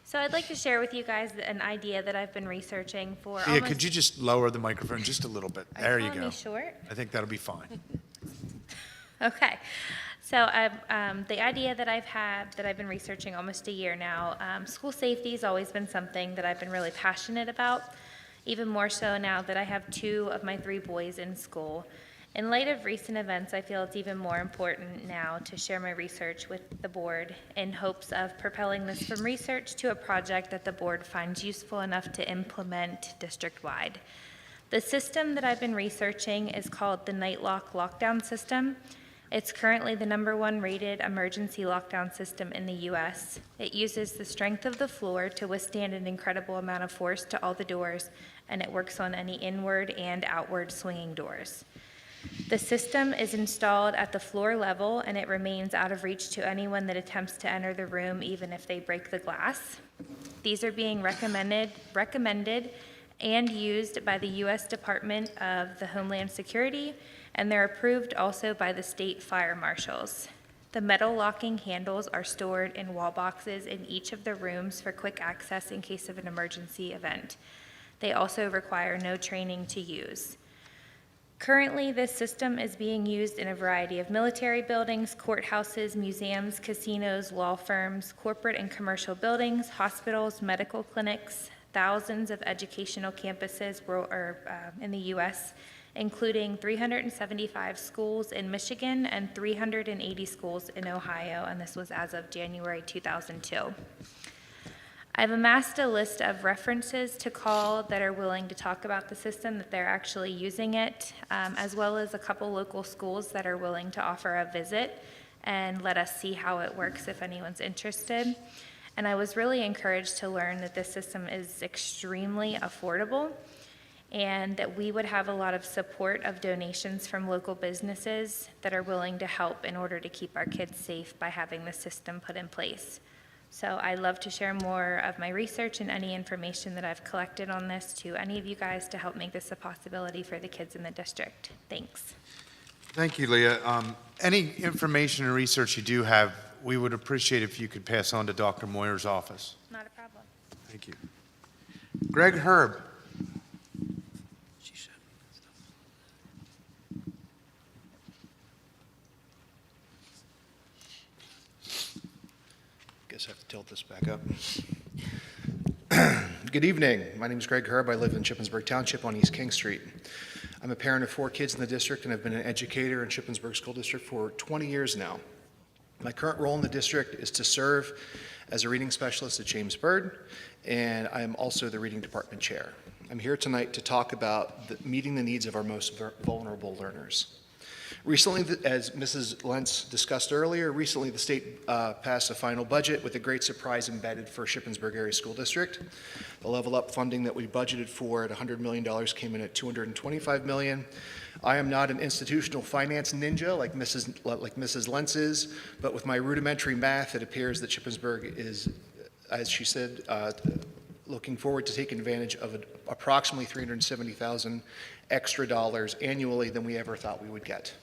So I'd like to share with you guys an idea that I've been researching for Leah, could you just lower the microphone just a little bit? There you go. Me short? I think that'll be fine. Okay. So the idea that I've been researching almost a year now, school safety has always been something that I've been really passionate about, even more so now that I have 2 of my 3 boys in school. In light of recent events, I feel it's even more important now to share my research with the board in hopes of propelling this from research to a project that the board finds useful enough to implement district-wide. The system that I've been researching is called the Nightlock Lockdown System. It's currently the #1 rated emergency lockdown system in the U.S. It uses the strength of the floor to withstand an incredible amount of force to all the doors, and it works on any inward and outward swinging doors. The system is installed at the floor level, and it remains out of reach to anyone that attempts to enter the room, even if they break the glass. These are being recommended and used by the U.S. Department of the Homeland Security, and they're approved also by the state fire marshals. The metal locking handles are stored in wall boxes in each of the rooms for quick access in case of an emergency event. They also require no training to use. Currently, this system is being used in a variety of military buildings, courthouses, museums, casinos, law firms, corporate and commercial buildings, hospitals, medical clinics, thousands of educational campuses in the U.S., including 375 schools in Michigan and 380 schools in Ohio, and this was as of January 2002. I've amassed a list of references to call that are willing to talk about the system, that they're actually using it, as well as a couple local schools that are willing to offer a visit and let us see how it works if anyone's interested. And I was really encouraged to learn that this system is extremely affordable and that we would have a lot of support of donations from local businesses that are willing to help in order to keep our kids safe by having the system put in place. So I'd love to share more of my research and any information that I've collected on this to any of you guys to help make this a possibility for the kids in the district. Thanks. Thank you, Leah. Any information and research you do have, we would appreciate if you could pass on to Dr. Moyer's office. Not a problem. Thank you. Greg Herb. Guess I have to tilt this back up. Good evening. My name is Greg Herb. I live in Shippensburg Township on East King Street. I'm a parent of 4 kids in the district and have been an educator in Shippensburg School District for 20 years now. My current role in the district is to serve as a reading specialist at James Byrd, and I am also the reading department chair. I'm here tonight to talk about meeting the needs of our most vulnerable learners. Recently, as Mrs. Lentz discussed earlier, recently the state passed a final budget with a great surprise embedded for Shippensburg Area School District. The level up funding that we budgeted for at $100 million came in at $225 million. I am not an institutional finance ninja like Mrs. Lentz is, but with my rudimentary math, it appears that Shippensburg is, as she said, looking forward to taking advantage of approximately $370,000 extra dollars annually than we ever thought we would get,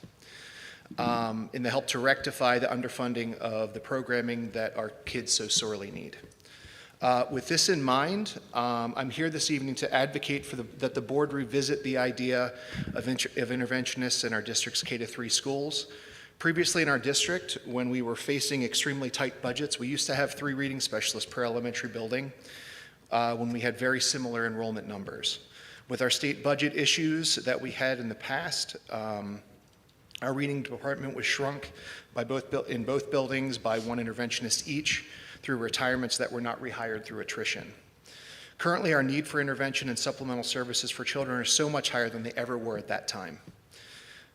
in the help to rectify the underfunding of the programming that our kids so sorely need. With this in mind, I'm here this evening to advocate for that the board revisit the idea of interventionists in our district's K-3 schools. Previously in our district, when we were facing extremely tight budgets, we used to have 3 reading specialists per elementary building when we had very similar enrollment numbers. With our state budget issues that we had in the past, our reading department was shrunk in both buildings by 1 interventionist each through retirements that were not rehired through attrition. Currently, our need for intervention and supplemental services for children are so much higher than they ever were at that time.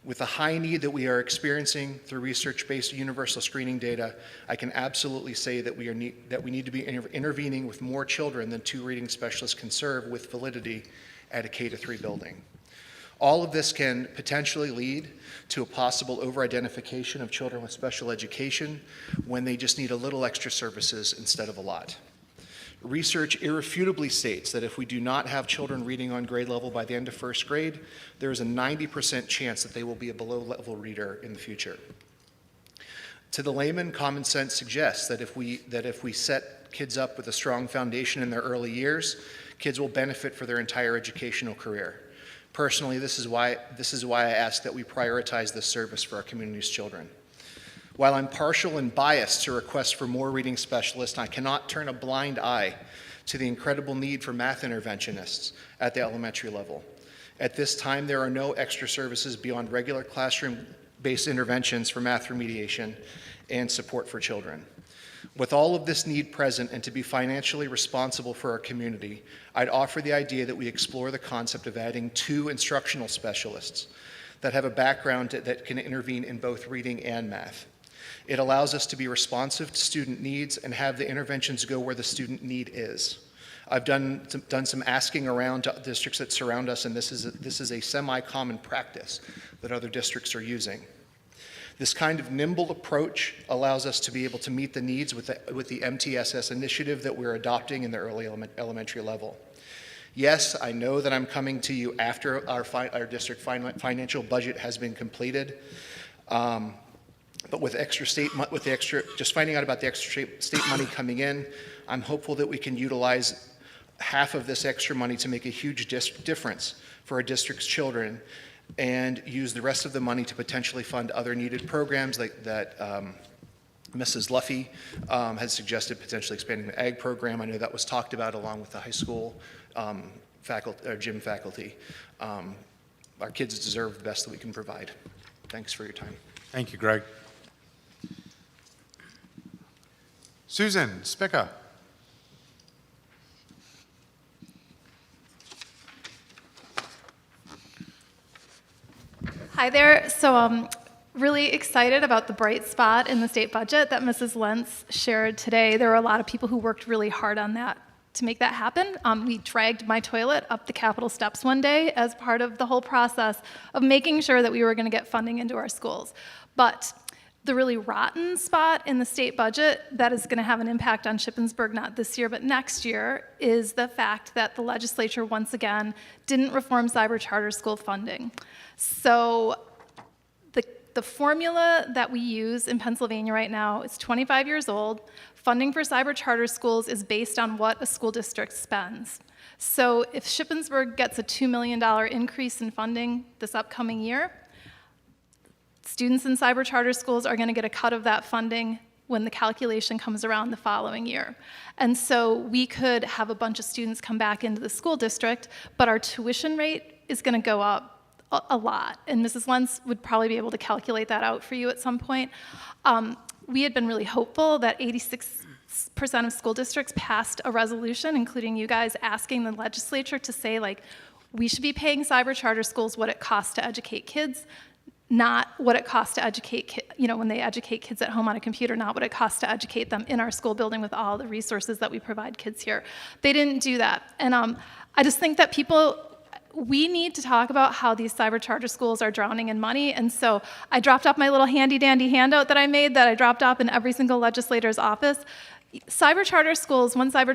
With the high need that we are experiencing through research-based universal screening data, I can absolutely say that we need to be intervening with more children than 2 reading specialists can serve with validity at a K-3 building. All of this can potentially lead to a possible over-identification of children with special education when they just need a little extra services instead of a lot. Research irrefutably states that if we do not have children reading on grade level by the end of 1st grade, there is a 90% chance that they will be a below-level reader in the future. To the layman, common sense suggests that if we set kids up with a strong foundation in their early years, kids will benefit for their entire educational career. Personally, this is why I ask that we prioritize this service for our community's children. While I'm partial and biased to requests for more reading specialists, I cannot turn a blind eye to the incredible need for math interventionists at the elementary level. At this time, there are no extra services beyond regular classroom-based interventions for math remediation and support for children. With all of this need present and to be financially responsible for our community, I'd offer the idea that we explore the concept of adding 2 instructional specialists that have a background that can intervene in both reading and math. It allows us to be responsive to student needs and have the interventions go where the student need is. I've done some asking around to districts that surround us, and this is a semi-common practice that other districts are using. This kind of nimble approach allows us to be able to meet the needs with the MTSS initiative that we're adopting in the early elementary level. Yes, I know that I'm coming to you after our district financial budget has been completed, but with just finding out about the extra state money coming in, I'm hopeful that we can utilize half of this extra money to make a huge difference for our district's children, and use the rest of the money to potentially fund other needed programs like that Mrs. Luffy has suggested, potentially expanding the ag program. I know that was talked about along with the high school gym faculty. our kids deserve the best that we can provide. Thanks for your time. Thank you, Greg. Susan Spicka. Hi there. So really excited about the bright spot in the state budget that Mrs. Lentz shared today. There were a lot of people who worked really hard on that to make that happen. We dragged my toilet up the Capitol steps one day as part of the whole process of making sure that we were going to get funding into our schools. But the really rotten spot in the state budget that is going to have an impact on Shippensburg not this year but next year is the fact that the legislature once again didn't reform cyber charter school funding. So the formula that we use in Pennsylvania right now is 25 years old. Funding for cyber charter schools is based on what a school district spends. So if Shippensburg gets a $2 million increase in funding this upcoming year, students in cyber charter schools are going to get a cut of that funding when the calculation comes around the following year. And so we could have a bunch of students come back into the school district, but our tuition rate is going to go up a lot. And Mrs. Lentz would probably be able to calculate that out for you at some point. We had been really hopeful that 86% of school districts passed a resolution, including you guys, asking the legislature to say, like, we should be paying cyber charter schools what it costs to educate kids, not what it costs to educate, when they educate kids at home on a computer, not what it costs to educate them in our school building with all the resources that we provide kids here. They didn't do that. And I just think that we need to talk about how these cyber charter schools are drowning in money. And so I dropped off my little handy dandy handout that I made that I dropped off in every single legislator's office. One cyber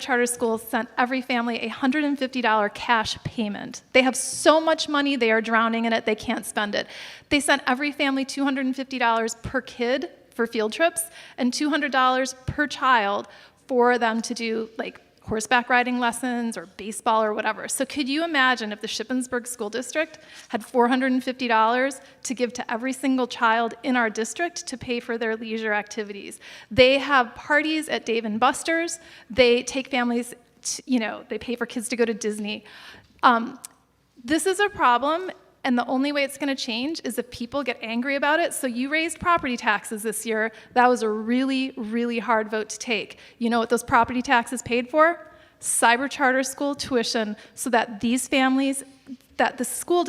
charter school sent every family a $150 cash payment. They have so much money, they are drowning in it, they can't spend it. They sent every family $250 per kid for field trips and $200 per child for them to do like horseback riding lessons or baseball or whatever. So could you imagine if the Shippensburg School District had $450 to give to every single child in our district to pay for their leisure activities? They have parties at Dave & Buster's. They take families, they pay for kids to go to Disney. This is a problem, and the only way it's going to change is if people get angry about it. So you raised property taxes this year. That was a really, really hard vote to take. You know what those property taxes paid for? Cyber charter school tuition, so that these families, that the school,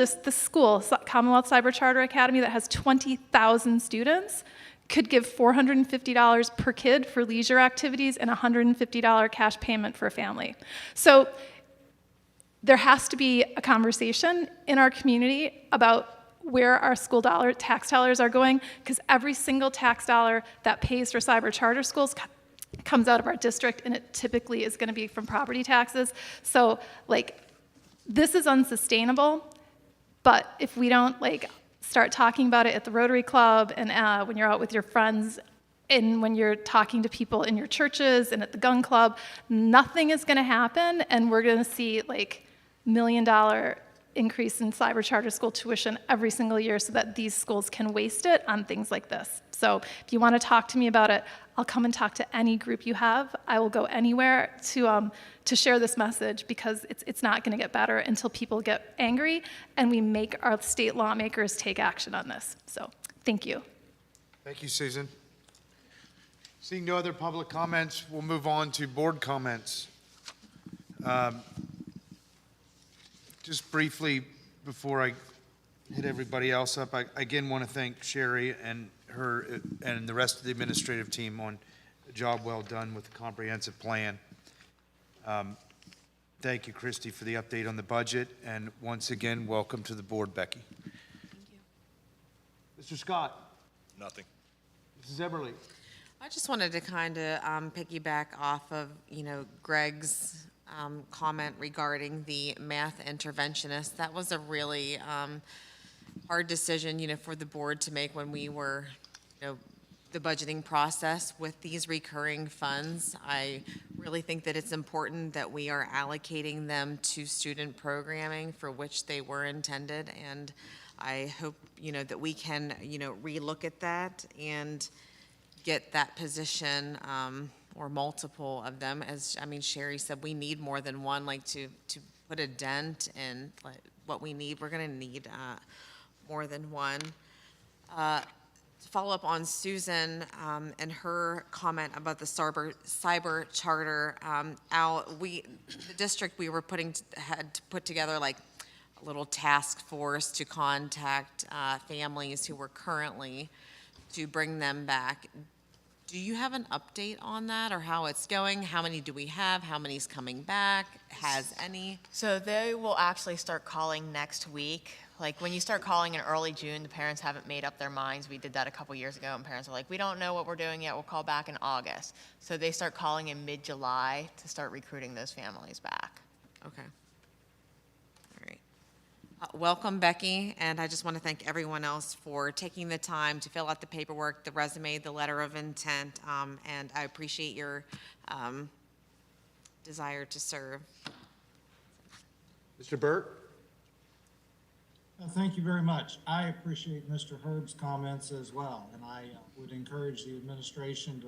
Commonwealth Cyber Charter Academy, that has 20,000 students, could give $450 per kid for leisure activities and $150 cash payment for a family. So there has to be a conversation in our community about where our school tax dollars are going, because every single tax dollar that pays for cyber charter schools comes out of our district, and it typically is going to be from property taxes. So, this is unsustainable, but if we don't, start talking about it at the Rotary Club and when you're out with your friends and when you're talking to people in your churches and at the gun club, nothing is going to happen, and we're going to see, $1 million increase in cyber charter school tuition every single year so that these schools can waste it on things like this. So if you want to talk to me about it, I'll come and talk to any group you have. I will go anywhere to share this message, because it's not going to get better until people get angry and we make our state lawmakers take action on this. So thank you. Thank you, Susan. Seeing no other public comments, we'll move on to board comments. Just briefly, before I hit everybody else up, I again want to thank Sherry and her and the rest of the administrative team on a job well done with the comprehensive plan. Thank you, Christy, for the update on the budget, and once again, welcome to the board, Becky. Thank you. Mr. Scott. Nothing. Mrs. Eberly. I just wanted to kind of piggyback off of, Greg's comment regarding the math interventionist. That was a really hard decision, for the board to make when we were, the budgeting process with these recurring funds. I really think that it's important that we are allocating them to student programming for which they were intended, and I hope, that we can, relook at that and get that position or multiple of them. As Sherry said, we need more than one, to put put a dent in like, what we need. We're going to need more than one. To follow up on Susan and her comment about the cyber charter, the district, we were had to put together like a little task force to contact families who were currently, to bring them back. Do you have an update on that, or how it's going? How many do we have? How many's coming back? Has any? So they will actually start calling next week. Like when you start calling in early June, the parents haven't made up their minds. We did that a couple years ago, and parents are like, we don't know what we're doing yet. We'll call back in August. So they start calling in mid-July to start recruiting those families back. Okay. All right. Welcome, Becky, and I just want to thank everyone else for taking the time to fill out the paperwork, the resume, the letter of intent, and I appreciate your desire to serve. Mr. Burt? Thank you very much. I appreciate Mr. Herb's comments as well, and I would encourage the administration to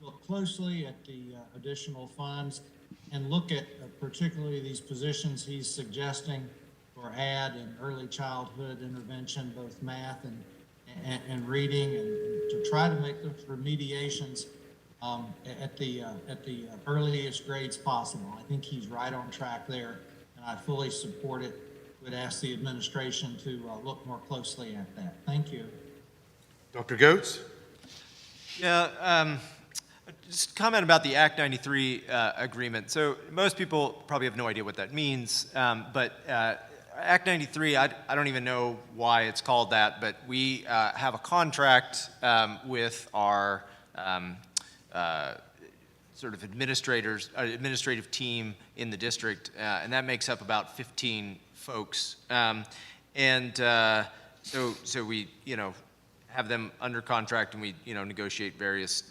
look closely at the additional funds and look at particularly these positions he's suggesting or add in early childhood intervention, both math and reading, and to try to make those remediations at the earliest grades possible. I think he's right on track there, and I fully support it. Would ask the administration to look more closely at that. Thank you. Dr. Goetz? Yeah, just comment about the Act 93 agreement. So most people probably have no idea what that means, but Act 93, I don't even know why it's called that, but we have a contract with our sort of administrative team in the district, and that makes up about 15 folks. So we, have them under contract, and we, negotiate various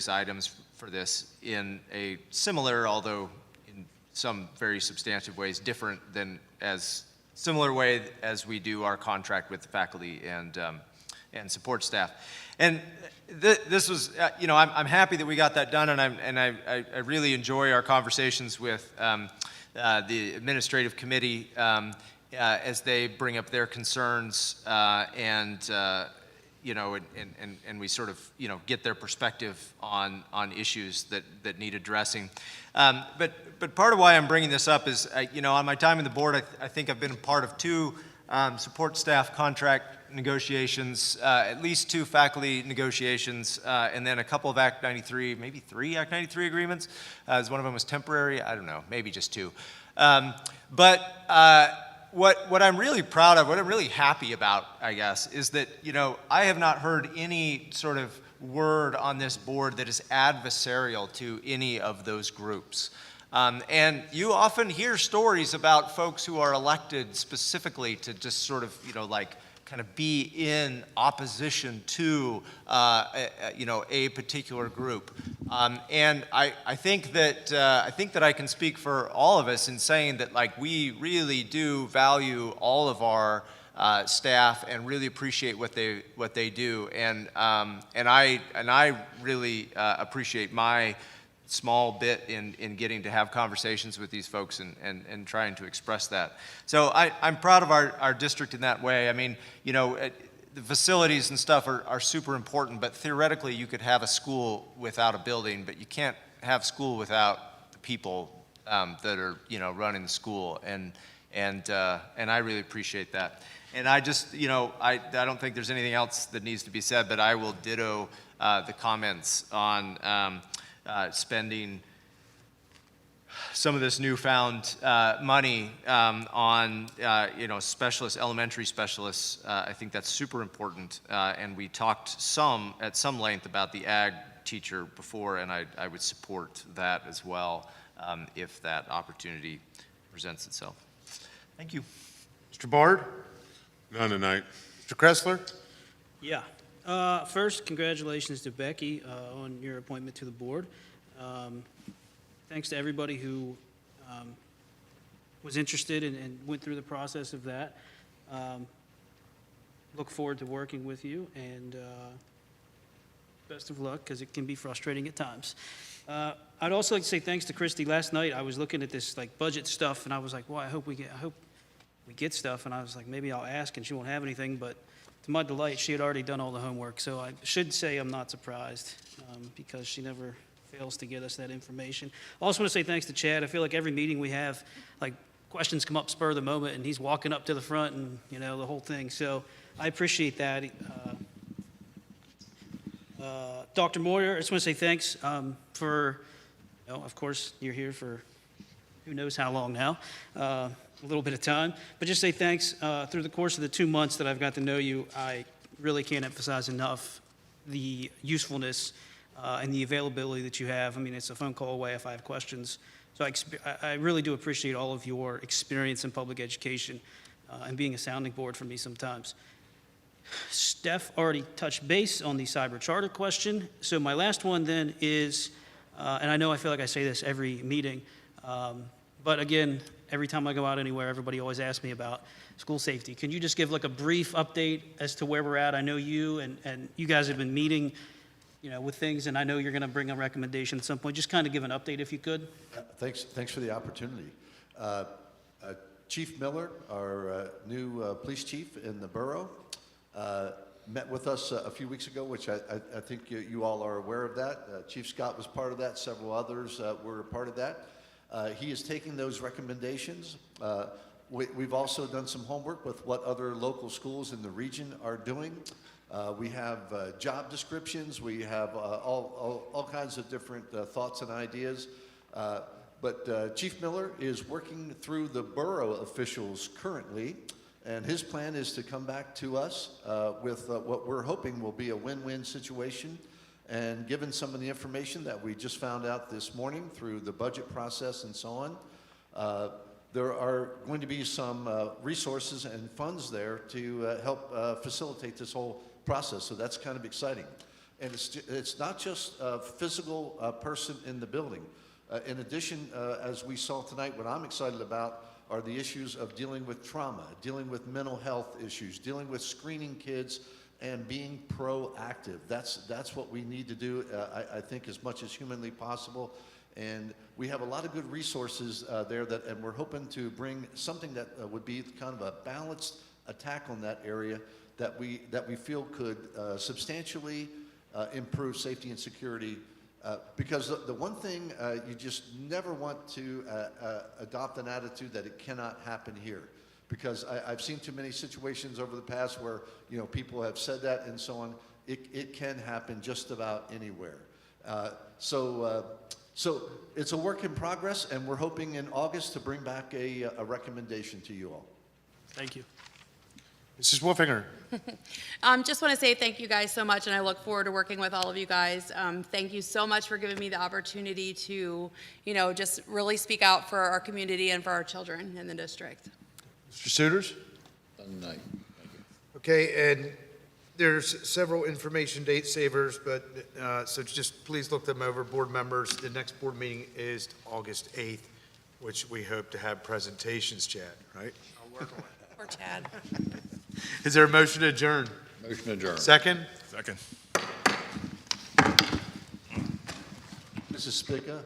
items for this in a similar, although in some very substantive ways, different than similar way as we do our contract with the faculty and support staff. And this was, I'm happy that we got that done, and I really enjoy our conversations with the administrative committee as they bring up their concerns and we sort of, get their perspective on issues that need addressing. But part of why I'm bringing this up is, on my time in the board, I think I've been a part of 2 support staff contract negotiations, at least 2 faculty negotiations, and then a couple of Act 93, maybe 3 Act 93 agreements, as one of them was temporary. I don't know, maybe just 2. What I'm really proud of, what I'm really happy about, I guess, is that, I have not heard any sort of word on this board that is adversarial to any of those groups. And you often hear stories about folks who are elected specifically to just sort of, kind of be in opposition to, a particular group. And I think that I can speak for all of us in saying that, we really do value all of our staff and really appreciate what they do. And I really appreciate my small bit in getting to have conversations with these folks and trying to express that. So I'm proud of our district in that way. I mean, the facilities and stuff are super important, but theoretically you could have a school without a building, but you can't have school without the people that are, running the school. And I really appreciate that. And I just, I don't think there's anything else that needs to be said, but I will ditto the comments on spending some of this newfound money on, specialists, elementary specialists. I think that's super important. And we talked at some length about the ag teacher before, and I would support that as well if that opportunity presents itself. Thank you. Mr. Bard? None tonight. Mr. Kressler? Yeah. First, congratulations to Becky on your appointment to the board. Thanks to everybody who was interested and went through the process of that. Look forward to working with you, and best of luck, because it can be frustrating at times. I'd also like to say thanks to Christy. Last night, I was looking at this like budget stuff, and I was like, well, I hope we get stuff. And I was like, maybe I'll ask, and she won't have anything. But to my delight, she had already done all the homework. So I should say I'm not surprised because she never fails to get us that information. I also want to say thanks to Chad. I feel like every meeting we have, like questions come up spur of the moment, and he's walking up to the front, and the whole thing. So I appreciate that. Dr. Moyer, I just want to say thanks for, of course, you're here for who knows how long now, a little bit of time. But just say thanks. Through the course of the 2 months that I've got to know you, I really can't emphasize enough the usefulness and the availability that you have. I mean, it's a phone call away if I have questions. So I really do appreciate all of your experience in public education and being a sounding board for me sometimes. Steph already touched base on the cyber charter question. So my last one then is, and I know I feel like I say this every meeting, but again, every time I go out anywhere, everybody always asks me about school safety. Can you just give like a brief update as to where we're at? I know you and you guys have been meeting, with things, and I know you're going to bring a recommendation at some point. Just kind of give an update if you could. Thanks for the opportunity. Chief Miller, our new police chief in the borough, met with us a few weeks ago, which I think you all are aware of that. Chief Scott was part of that. Several others were a part of that. He is taking those recommendations. We've also done some homework with what other local schools in the region are doing. We have job descriptions. We have all kinds of different thoughts and ideas. But Chief Miller is working through the borough officials currently, and his plan is to come back to us with what we're hoping will be a win-win situation. And given some of the information that we just found out this morning through the budget process and so on, there are going to be some resources and funds there to help facilitate this whole process. So that's kind of exciting. And it's not just a physical person in the building. In addition, as we saw tonight, what I'm excited about are the issues of dealing with trauma, dealing with mental health issues, dealing with screening kids, and being proactive. That's what we need to do, I think, as much as humanly possible. And we have a lot of good resources there, and we're hoping to bring something that would be kind of a balanced attack on that area that we feel could substantially improve safety and security. Because the one thing you just never want to adopt an attitude that it cannot happen here. Because I've seen too many situations over the past where people have said that and so on. It can happen just about anywhere. So it's a work in progress, and we're hoping in August to bring back a recommendation to you all. Thank you. Mrs. Wolfinger. Just want to say thank you guys so much, and I look forward to working with all of you guys. Thank you so much for giving me the opportunity to, just really speak out for our community and for our children in the district. Mr. Souters? Done tonight. Thank you. Okay, and there's several information date savers, but so just please look them over, board members. The next board meeting is August 8th, which we hope to have presentations, Chad, right? I'll work on it. Poor Chad. Is there a motion to adjourn? Motion adjourned. Second? Second. Mrs. Spica?